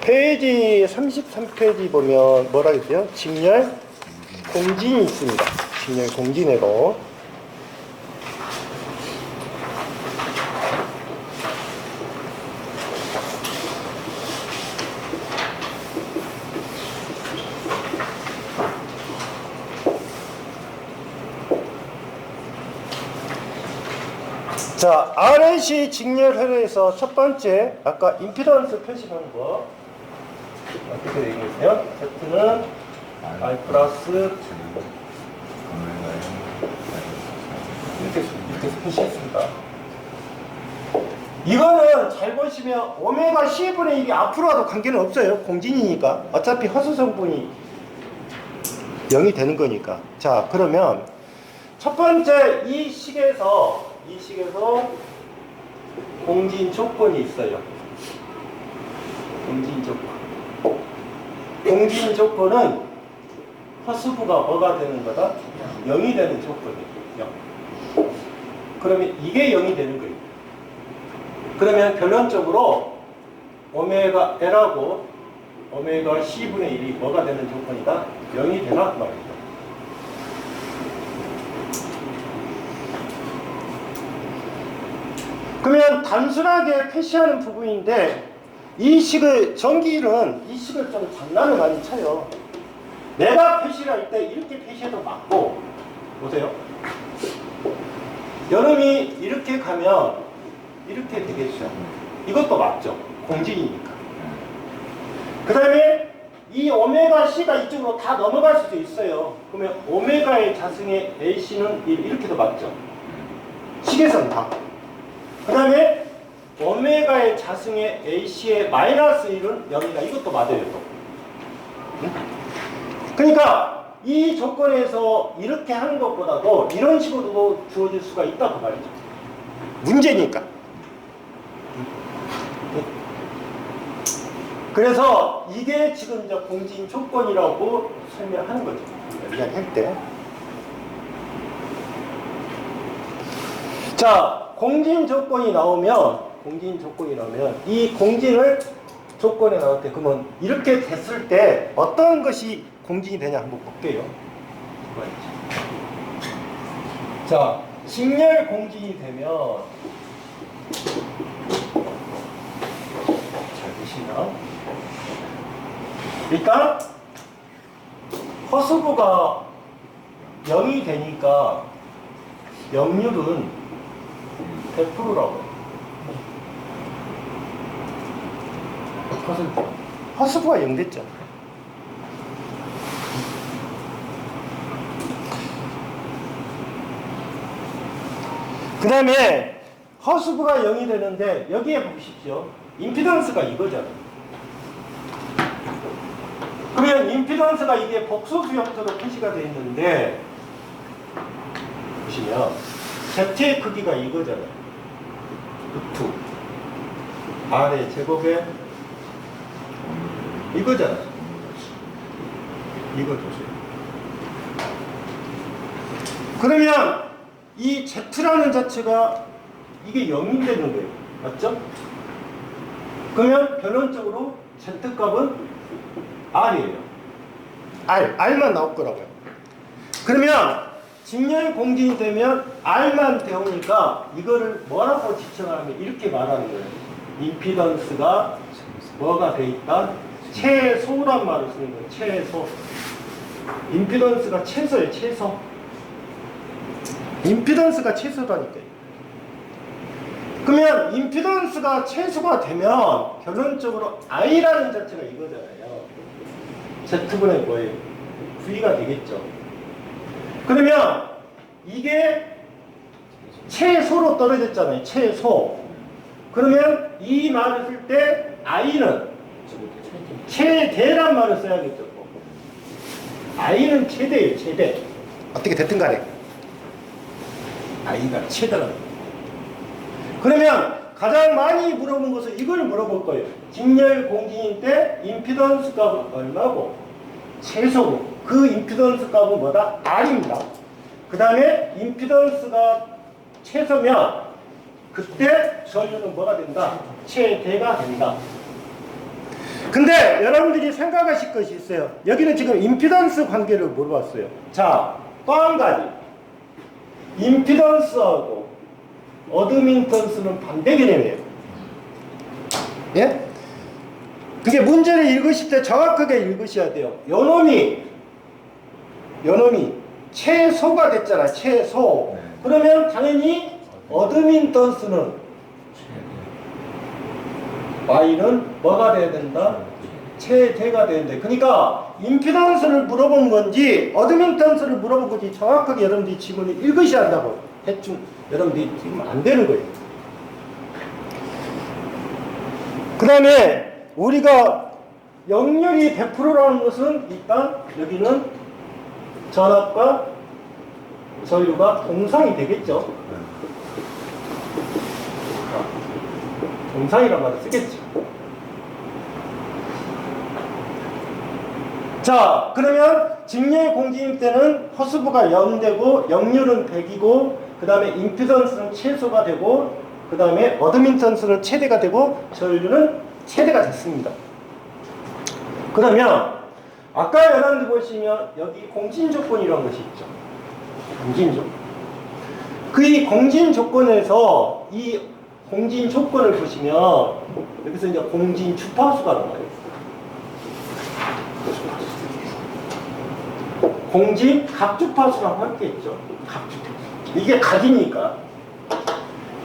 페이지 33페이지 보면 뭐라 했어요? 직렬 공진이 있습니다. 직렬 공진회로. 자, RNC 직렬회로에서 첫 번째 아까 임피던스 표시한 거 어떻게 되겠어요? Z는 R 플러스 이렇게 표시했습니다. 이거는 잘 보시면 오메가 C분의 1이 앞으로 와도 관계는 없어요. 공진이니까. 어차피 허수 성분이 0이 되는 거니까. 자, 그러면 첫 번째 이 식에서 공진 조건이 있어요. 공진 조건. 공진 조건은 허수부가 뭐가 되는 거다? 0이 되는 조건이에요. 0. 그러면 이게 0이 되는 거예요. 그러면 결론적으로 오메가 L하고 오메가 C분의 1이 뭐가 되는 조건이다? 0이 되나? 말입니다. 그러면 단순하게 표시하는 부분인데 이 식을 전기일은 이 식을 좀 장난을 많이 쳐요. 내가 표시를 할 때 이렇게 표시해도 맞고 보세요. 여름이 이렇게 가면 이렇게 되겠죠. 이것도 맞죠. 공진이니까. 그 다음에 이 오메가 C가 이쪽으로 다 넘어갈 수도 있어요. 그러면 오메가의 자승의 AC는 이렇게도 맞죠. 식에서는 다. 그 다음에 오메가의 자승의 AC의 마이너스 1은 0이다. 이것도 맞아요. 또. 응? 그러니까 이 조건에서 이렇게 하는 것보다도 이런 식으로도 주어질 수가 있다고 말이죠. 문제니까. 그래서 이게 지금 이제 공진 조건이라고 설명하는 거죠. 이야기할 때. 자, 공진 조건이 나오면 이 공진을 조건에 나올 때 그러면 이렇게 됐을 때 어떤 것이 공진이 되냐 한번 볼게요. 자, 직렬 공진이 되면 잘 보시나? 일단 허수부가 0이 되니까 염률은 100%라고. 허수부가 0 됐죠. 그 다음에 허수부가 0이 되는데 여기에 보십시오. 임피던스가 이거잖아요. 그러면 임피던스가 이게 복소수 형태로 표시가 되어 있는데 보시면 Z의 크기가 이거잖아요. 루트 R의 제곱에 이거잖아요. 이거 보세요. 그러면 이 Z라는 자체가 이게 0이 되는 거예요. 맞죠? 그러면 결론적으로 Z값은 R이에요. R만 나올 거라고요. 그러면 직렬 공진이 되면 R만 되오니까 이거를 뭐라고 지칭하면 이렇게 말하는 거예요. 임피던스가 뭐가 돼 있다? 최소란 말을 쓰는 거예요. 최소. 임피던스가 최소예요. 최소. 임피던스가 최소라니까요. 그러면 임피던스가 최소가 되면 결론적으로 I라는 자체가 이거잖아요. Z분의 뭐예요? V가 되겠죠. 그러면 이게 최소로 떨어졌잖아요. 최소. 그러면 이 말을 쓸 때 I는 최대란 말을 써야겠죠. I는 최대예요. 최대. 어떻게 됐든 간에 I가 최대라는 거예요. 그러면 가장 많이 물어본 것은 이걸 물어볼 거예요. 직렬 공진일 때 임피던스 값은 얼마고 최소고 그 임피던스 값은 뭐다? R입니다. 그 다음에 임피던스가 최소면 그때 전류는 뭐가 된다? 최대가 된다. 근데 여러분들이 생각하실 것이 있어요. 여기는 지금 임피던스 관계를 물어봤어요. 자, 또 한 가지. 임피던스하고 어드민턴스는 반대 개념이에요. 예? 그게 문제를 읽으실 때 정확하게 읽으셔야 돼요. 요놈이 최소가 됐잖아. 최소. 그러면 당연히 어드민턴스는 Y는 뭐가 돼야 된다? 최대가 되는데, 그러니까 임피던스를 물어본 건지 어드민턴스를 물어본 건지 정확하게 여러분들이 지문을 읽으셔야 한다고. 대충 여러분들이 지금 안 되는 거예요. 그 다음에 우리가 역률이 100%라는 것은 일단 여기는 전압과 전류가 동상이 되겠죠. 동상이란 말을 쓰겠죠. 자, 그러면 직렬 공진일 때는 허스브가 0되고 역률은 100이고 그 다음에 임피던스는 최소가 되고 그 다음에 어드민턴스는 최대가 되고 전류는 최대가 됐습니다. 그러면 아까 여러분들 보시면 여기 공진 조건이라는 것이 있죠. 공진 조건. 그 이 공진 조건에서 이 공진 조건을 보시면 여기서 이제 공진 주파수가 나와요. 공진 각주파수라고 할 게 있죠. 각주파수. 이게 각이니까.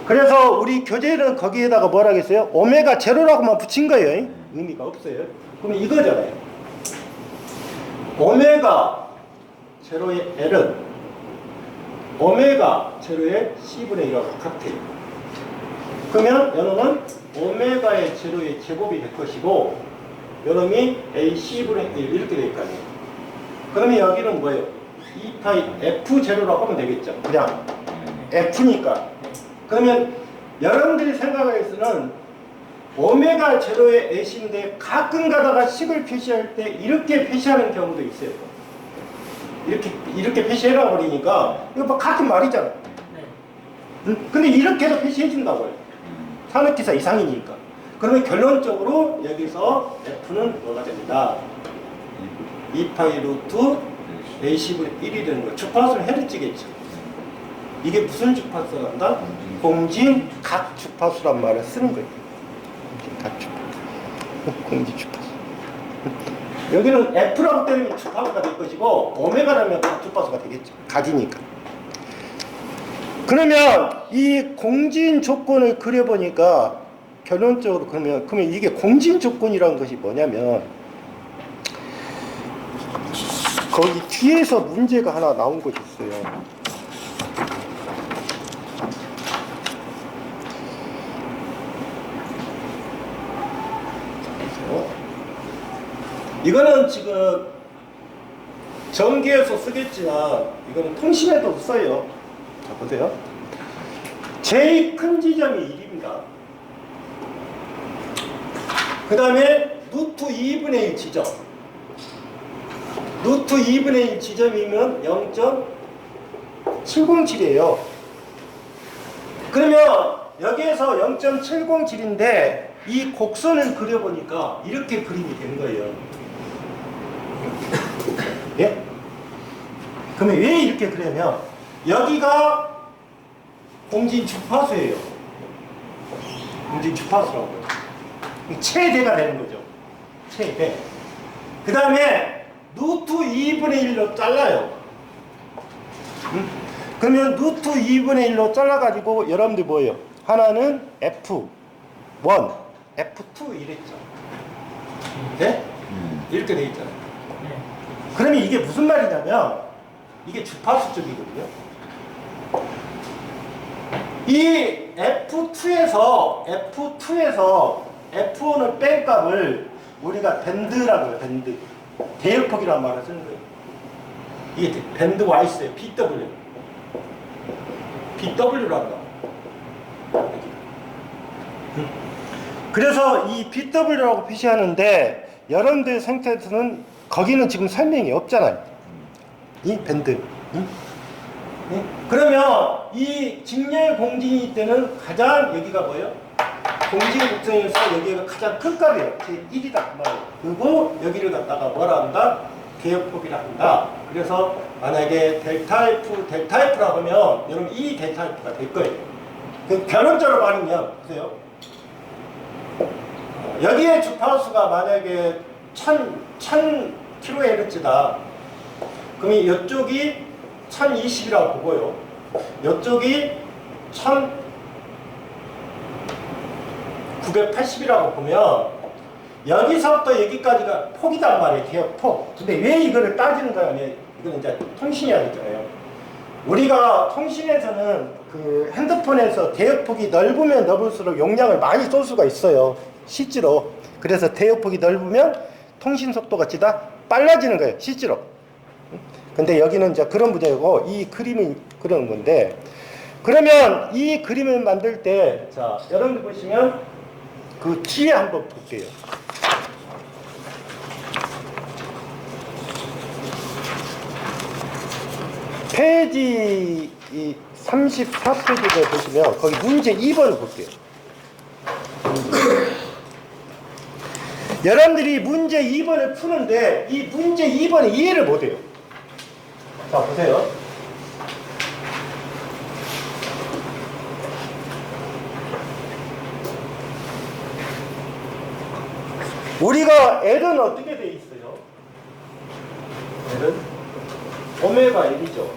그래서 우리 교재는 거기에다가 뭐라 하겠어요? 오메가 제로라고만 붙인 거예요. 의미가 없어요. 그럼 이거잖아요. 오메가 제로의 L은 오메가 제로의 C분의 1하고 같아요. 그러면 여놈은 오메가의 제로의 제곱이 될 것이고 여놈이 AC분의 1 이렇게 될 거 아니에요. 그러면 여기는 뭐예요? 2파이 F0라고 하면 되겠죠. 그냥 F니까. 그러면 여러분들이 생각하기에는 오메가 제로의 A인데 가끔 가다가 식을 표시할 때 이렇게 표시하는 경우도 있어요. 이렇게 표시해라 버리니까 이거 뭐 같은 말이잖아. 근데 이렇게도 표시해 준다고요. 산업기사 이상이니까. 그러면 결론적으로 여기서 F는 뭐가 됩니다. 2파이 루트 A분의 1이 되는 거예요. 주파수는 헤르츠겠죠. 이게 무슨 주파수가 난다? 공진 각 주파수란 말을 쓰는 거예요. 공진 각 주파수. 공진 주파수. 여기는 F라고 때리면 주파수가 될 것이고 오메가라면 각 주파수가 되겠죠. 각이니까. 그러면 이 공진 조건을 그려보니까 결론적으로 그러면 이게 공진 조건이라는 것이 뭐냐면 거기 뒤에서 문제가 하나 나온 것이 있어요. 이거는 지금 전기에서 쓰겠지만 이거는 통신에도 써요. 자, 보세요. 제일 큰 지점이 1입니다. 그 다음에 루트 2분의 1 지점. 루트 2분의 1 지점이면 0.707이에요. 그러면 여기에서 0.707인데 이 곡선을 그려보니까 이렇게 그림이 된 거예요. 예? 그러면 왜 이렇게 그려면 여기가 공진 주파수예요. 공진 주파수라고요. 최대가 되는 거죠. 최대. 그 다음에 루트 2분의 1로 잘라요. 그러면 루트 2분의 1로 잘라가지고 여러분들 뭐예요? 하나는 F1, F2 이랬죠. 네? 이렇게 돼 있잖아요. 그러면 이게 무슨 말이냐면 이게 주파수 쪽이거든요. 이 F2에서 F1을 뺀 값을 우리가 밴드라고 해요. 밴드. 대역폭이라는 말을 쓰는 거예요. 이게 밴드 와이스예요. BW라고 한다. 그래서 이 BW라고 표시하는데 여러분들 생태에서는 거기는 지금 설명이 없잖아요. 이 밴드. 네? 그러면 이 직렬 공진일 때는 가장 여기가 뭐예요? 공진 곡선에서 여기가 가장 큰 값이에요. 제1이다. 그리고 여기를 갖다가 뭐라 한다? 대역폭이라 한다. 그래서 만약에 델타 F라고 하면 여러분 이 델타 F가 될 거예요. 그 결론적으로 말하면 보세요. 여기에 주파수가 만약에 1000kHz다. 그러면 이쪽이 1020이라고 보고요. 이쪽이 1980이라고 보면 여기서부터 여기까지가 폭이단 말이에요. 대역 폭. 근데 왜 이거를 따지는 거야? 이거는 이제 통신이 아니잖아요. 우리가 통신에서는 그 핸드폰에서 대역폭이 넓으면 넓을수록 용량을 많이 쏠 수가 있어요. 실제로. 그래서 대역폭이 넓으면 통신 속도가 지다 빨라지는 거예요. 실제로. 근데 여기는 이제 그런 문제고 이 그림이 그런 건데, 그러면 이 그림을 만들 때, 자, 여러분들 보시면 그 뒤에 한번 볼게요. 페이지 34페이지에 보시면 거기 문제 2번을 볼게요. 여러분들이 문제 2번을 푸는데 이 문제 2번의 이해를 못해요. 자, 보세요. 우리가 L은 어떻게 돼 있어요? L은 오메가 L이죠.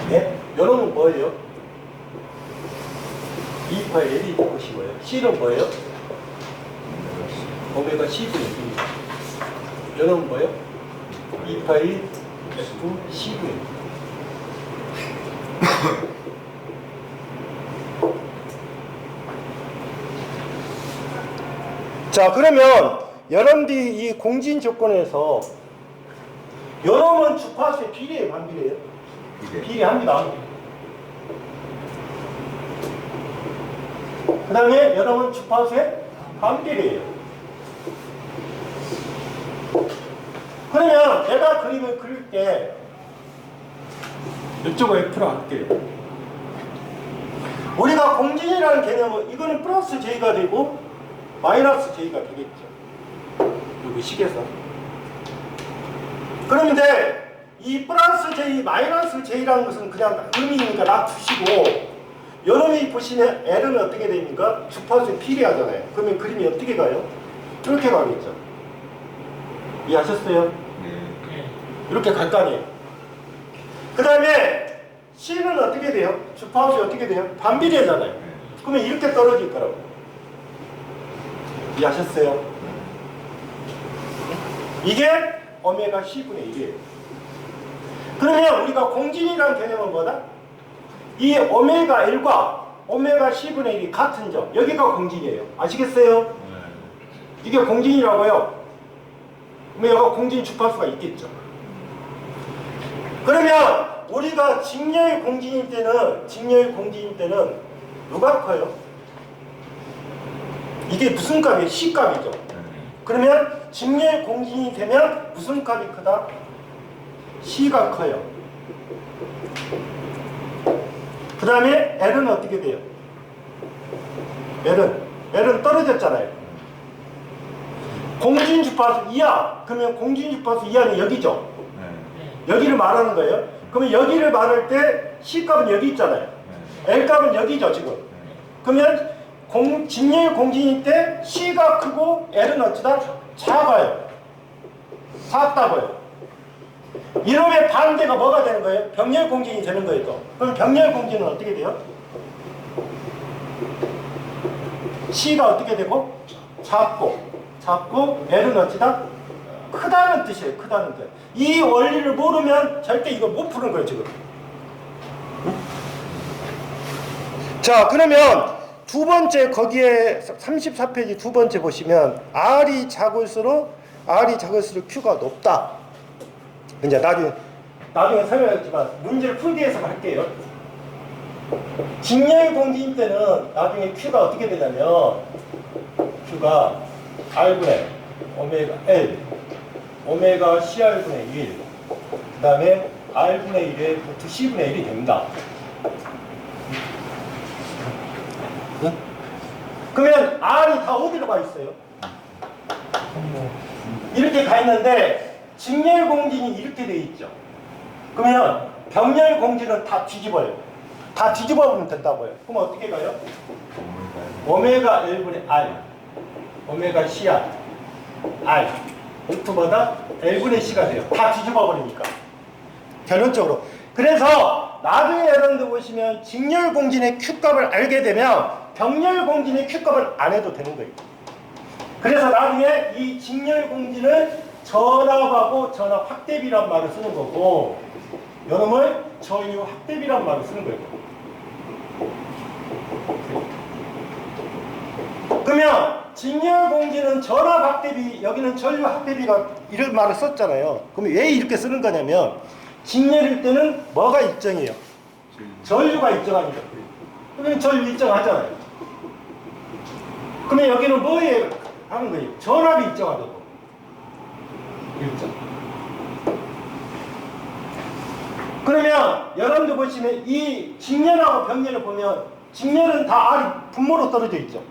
네? 여러분 뭐예요? 2파 L이 것이 뭐예요? C는 뭐예요? 오메가 C분의 1. 여러분 뭐예요? 2파 1 F C분의 1. 자, 그러면 여러분들이 이 공진 조건에서 여러분 주파수의 비례예요, 반비례예요? 비례합니다. 그 다음에 여러분 주파수의 반비례예요. 그러면 내가 그림을 그릴 때 이쪽을 F로 할게요. 우리가 공진이라는 개념은 이거는 플러스 J가 되고 마이너스 J가 되겠죠. 여기 식에서. 그런데 이 플러스 J, 마이너스 J라는 것은 그냥 의미니까 놔두시고, 여러분이 보시면 L은 어떻게 됩니까? 주파수에 비례하잖아요. 그러면 그림이 어떻게 가요? 이렇게 가겠죠. 이해하셨어요? 네. 이렇게 갈 거 아니에요. 그 다음에 C는 어떻게 돼요? 주파수에 어떻게 돼요? 반비례잖아요. 그러면 이렇게 떨어질 거라고. 이해하셨어요? 이게 오메가 C분의 1이에요. 그러면 우리가 공진이라는 개념은 뭐다? 이 오메가 L과 오메가 C분의 1이 같은 점, 여기가 공진이에요. 아시겠어요? 이게 공진이라고요. 그러면 여기가 공진 주파수가 있겠죠. 그러면 우리가 직렬 공진일 때는 누가 커요? 이게 무슨 값이에요? C값이죠. 그러면 직렬 공진이 되면 무슨 값이 크다? C가 커요. 그 다음에 L은 어떻게 돼요? L은 떨어졌잖아요. 공진 주파수 이하. 그러면 공진 주파수 이하는 여기죠. 여기를 말하는 거예요. 그러면 여기를 말할 때 C값은 여기 있잖아요. L값은 여기죠, 지금. 그러면 직렬 공진일 때 C가 크고 L은 어찌다? 작아요. 작다고요. 이러면 반대가 뭐가 되는 거예요? 병렬 공진이 되는 거예요, 또. 그럼 병렬 공진은 어떻게 돼요? C가 어떻게 되고? 작고 L은 어찌다? 크다는 뜻이에요. 크다는 뜻. 이 원리를 모르면 절대 이거 못 푸는 거예요, 지금. 자, 그러면 두 번째, 거기에 34페이지 두 번째 보시면 R이 작을수록 Q가 높다. 이제 나중에 설명하겠지만 문제를 풀기 위해서 할게요. 직렬 공진 때는 나중에 Q가 어떻게 되냐면 Q가 R분의 오메가 L 오메가 CR분의 1 그 다음에 R분의 1에 루트 C분의 1이 됩니다. 응? 그러면 R이 다 어디로 가 있어요? 이렇게 가 있는데 직렬 공진이 이렇게 돼 있죠. 그러면 병렬 공진은 다 뒤집어요. 다 뒤집어 보면 된다고요. 그럼 어떻게 가요? 오메가 L분의 R 오메가 CR R 루트마다 L분의 C가 돼요. 다 뒤집어 버리니까. 결론적으로. 그래서 나중에 여러분들 보시면 직렬공진의 Q값을 알게 되면 병렬공진의 Q값을 안 해도 되는 거예요. 그래서 나중에 이 직렬공진을 전압하고 전압 확대비란 말을 쓰는 거고 요놈을 전류 확대비란 말을 쓰는 거예요. 그러면 직렬공진은 전압 확대비, 여기는 전류 확대비가 이런 말을 썼잖아요. 그럼 왜 이렇게 쓰는 거냐면 직렬일 때는 뭐가 일정해요? 전류가 일정합니다. 그러면 전류 일정하잖아요. 그러면 여기는 뭐에 하는 거예요? 전압이 일정하다고. 일정. 그러면 여러분들 보시면 이 직렬하고 병렬을 보면 직렬은 다 R이 분모로 떨어져 있죠.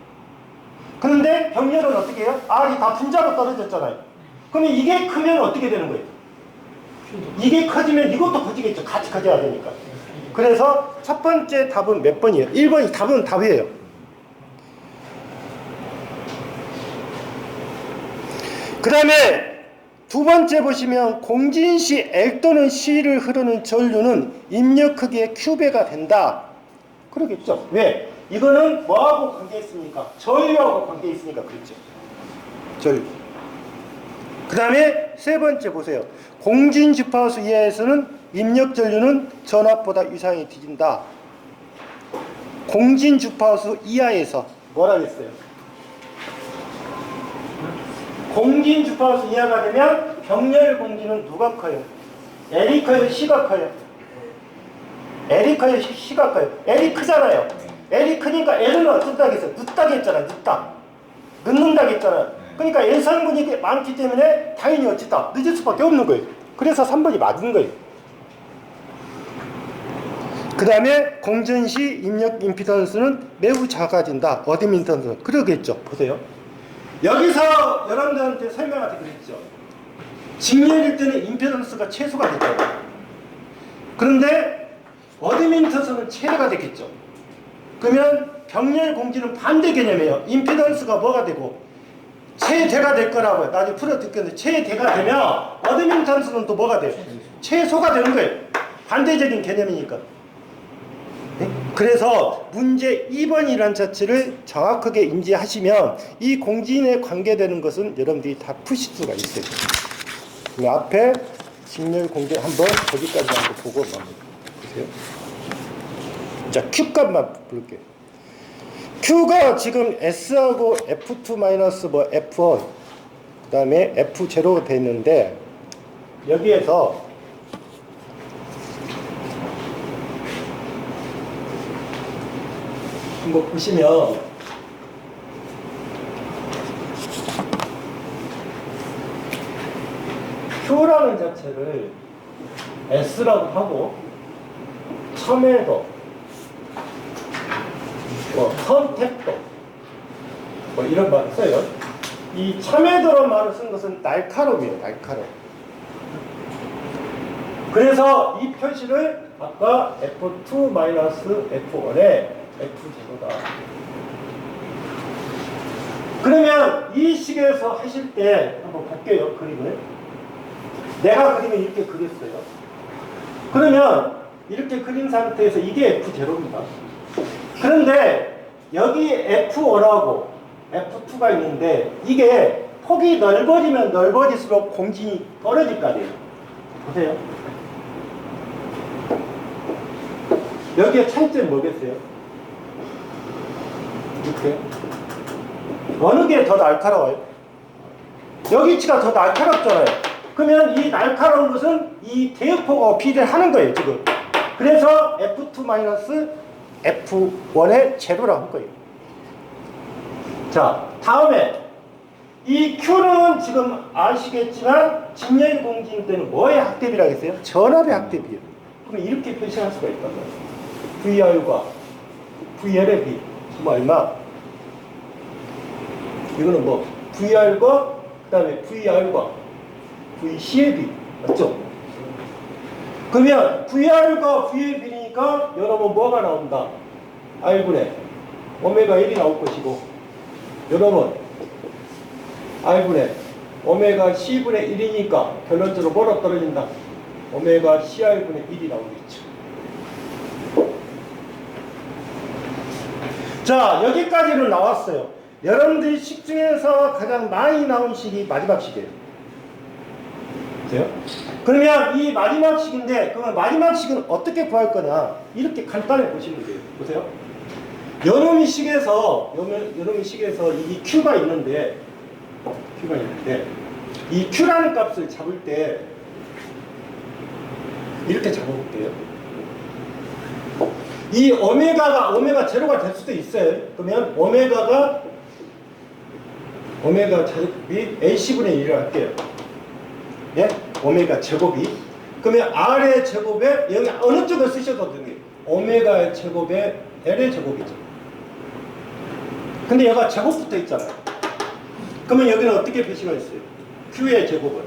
그런데 병렬은 어떻게 해요? R이 다 분자로 떨어졌잖아요. 그러면 이게 크면 어떻게 되는 거예요? 이게 커지면 이것도 커지겠죠. 같이 커져야 되니까. 그래서 첫 번째 답은 몇 번이에요? 1번이 답은 답이에요. 그 다음에 두 번째 보시면 공진시 L 또는 C를 흐르는 전류는 입력 크기의 Q배가 된다. 그러겠죠. 왜? 이거는 뭐하고 관계 있습니까? 전류하고 관계 있으니까 그렇죠. 전류. 그 다음에 세 번째 보세요. 공진 주파수 이하에서는 입력 전류는 전압보다 위상이 뒤진다. 공진 주파수 이하에서 뭐라 그랬어요? 공진 주파수 이하가 되면 병렬 공진은 누가 커요? L이 커요? C가 커요? L이 커요? C가 커요? L이 크잖아요. L이 크니까 L은 어떻다고 했어요? 늦다고 했잖아요. 늦는다고 했잖아요. 그러니까 L상분이 많기 때문에 당연히 어찌다 늦을 수밖에 없는 거예요. 그래서 3번이 맞은 거예요. 그 다음에 공전시 입력 임피던스는 매우 작아진다. 어드민턴스. 그러겠죠. 보세요. 여기서 여러분들한테 설명할 때 그랬죠. 직렬일 때는 임피던스가 최소가 됐잖아요. 그런데 어드민턴스는 최대가 됐겠죠. 그러면 병렬 공진은 반대 개념이에요. 임피던스가 뭐가 되고 최대가 될 거라고요. 나중에 풀어 듣겠는데 최대가 되면 어드민턴스는 또 뭐가 돼요? 최소가 되는 거예요. 반대적인 개념이니까. 네? 그래서 문제 2번이라는 자체를 정확하게 인지하시면 이 공진에 관계되는 것은 여러분들이 다 푸실 수가 있어요. 그 앞에 직렬 공진 한번 거기까지 한번 보고 보세요. 자, Q값만 부를게요. Q가 지금 S하고 F2 마이너스 뭐 F1 그 다음에 F0 돼 있는데 여기에서 한번 보시면 Q라는 자체를 S라고 하고 첨예도 선택도 이런 말을 써요. 이 첨예도라는 말을 쓴 것은 날카로움이에요. 날카로움. 그래서 이 표시를 아까 F2 마이너스 F1에 F0다. 그러면 이 식에서 하실 때 한번 볼게요. 그림을. 내가 그림을 이렇게 그렸어요. 그러면 이렇게 그린 상태에서 이게 F0입니다. 그런데 여기 F1하고 F2가 있는데 이게 폭이 넓어지면 넓어질수록 공진이 떨어질 거 아니에요. 보세요. 여기에 차이점이 뭐겠어요? 이렇게. 어느 게 더 날카로워요? 여기 위치가 더 날카롭잖아요. 그러면 이 날카로운 것은 이 대역폭하고 비례를 하는 거예요, 지금. 그래서 F2- F1의 제로라고 한 거예요. 자, 다음에 이 Q는 지금 아시겠지만 직렬 공진 때는 뭐의 학대비라고 했어요? 전압의 학대비예요. 그럼 이렇게 표시할 수가 있단 말이에요. VR과 VL의 비. 뭐 얼마? 이거는 뭐 VR과 그 다음에 VR과 VC의 비. 맞죠? 그러면 VR과 V의 비니까 여러분 뭐가 나온다? R분의 오메가 1이 나올 것이고 여러분 R분의 오메가 C분의 1이니까 결론적으로 뭐로 떨어진다? 오메가 CR분의 1이 나오겠죠. 자, 여기까지는 나왔어요. 여러분들이 식 중에서 가장 많이 나온 식이 마지막 식이에요. 보세요. 그러면 이 마지막 식인데, 그러면 마지막 식은 어떻게 구할 거냐? 이렇게 간단히 보시면 돼요. 보세요. 요놈이 식에서 이 Q가 있는데, 이 Q라는 값을 잡을 때, 이렇게 잡아볼게요. 이 오메가 제로가 될 수도 있어요. 그러면 오메가 제곱이 A분의 1을 할게요. 예? 오메가 제곱이. 그러면 R의 제곱에, 여기 어느 쪽을 쓰셔도 돼요. 오메가 제곱에 L의 제곱이죠. 근데 얘가 제곱 붙어 있잖아요. 그러면 여기는 어떻게 표시가 있어요? Q의 제곱은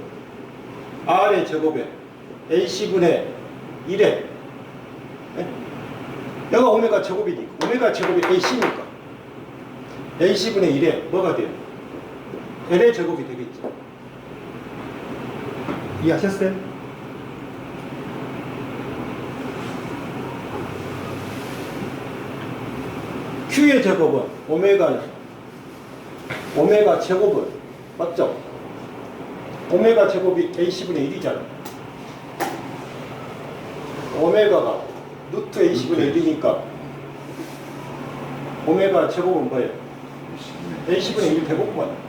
R의 제곱에 A분의 1에, 예? 여기가 오메가 제곱이니까, 오메가 제곱이 AC니까 A분의 1에 뭐가 돼요? L의 제곱이 되겠죠. 이해하셨어요? Q의 제곱은 오메가 제곱은 맞죠? 오메가 제곱이 A분의 1이잖아. 오메가가 루트 A분의 1이니까 오메가 제곱은 뭐예요? A분의 1 대곱만.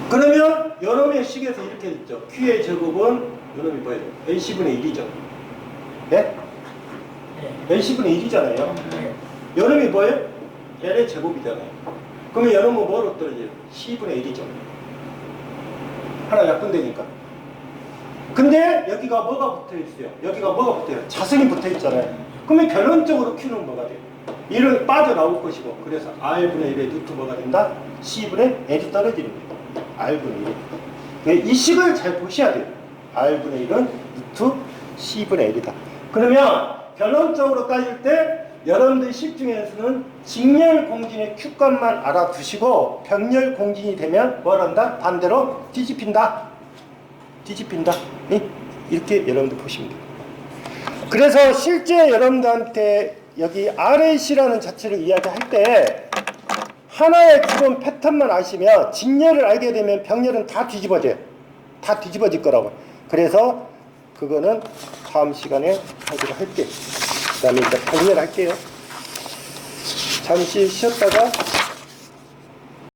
그러면 여놈의 식에서 이렇게 있죠. Q의 제곱은 여놈이 뭐예요? A분의 1이죠. 네? A분의 1이잖아요. 여놈이 뭐예요? L의 제곱이잖아요. 그러면 여놈은 뭐로 떨어져요? C분의 1이죠. 하나 약분되니까. 근데 여기가 뭐가 붙어 있어요? 여기가 뭐가 붙어요? 자성이 붙어 있잖아요. 그러면 결론적으로 Q는 뭐가 돼요? 1은 빠져나올 것이고, 그래서 R분의 1의 루트 뭐가 된다? C분의 L이 떨어지는 거예요. R분의 1. 이 식을 잘 보셔야 돼요. R분의 1은 루트 C분의 L이다. 그러면 결론적으로 따질 때 여러분들 식 중에서는 직렬 공진의 Q값만 알아두시고 병렬 공진이 되면 뭘 한다? 반대로 뒤집힌다. 이렇게 여러분들 보시면 돼요. 그래서 실제 여러분들한테 여기 RAC라는 자체를 이야기할 때 하나의 기본 패턴만 아시면 직렬을 알게 되면 병렬은 다 뒤집어져요. 다 뒤집어질 거라고. 그래서 그거는 다음 시간에 하기로 할게요. 그 다음에 이제 병렬 할게요. 잠시 쉬었다가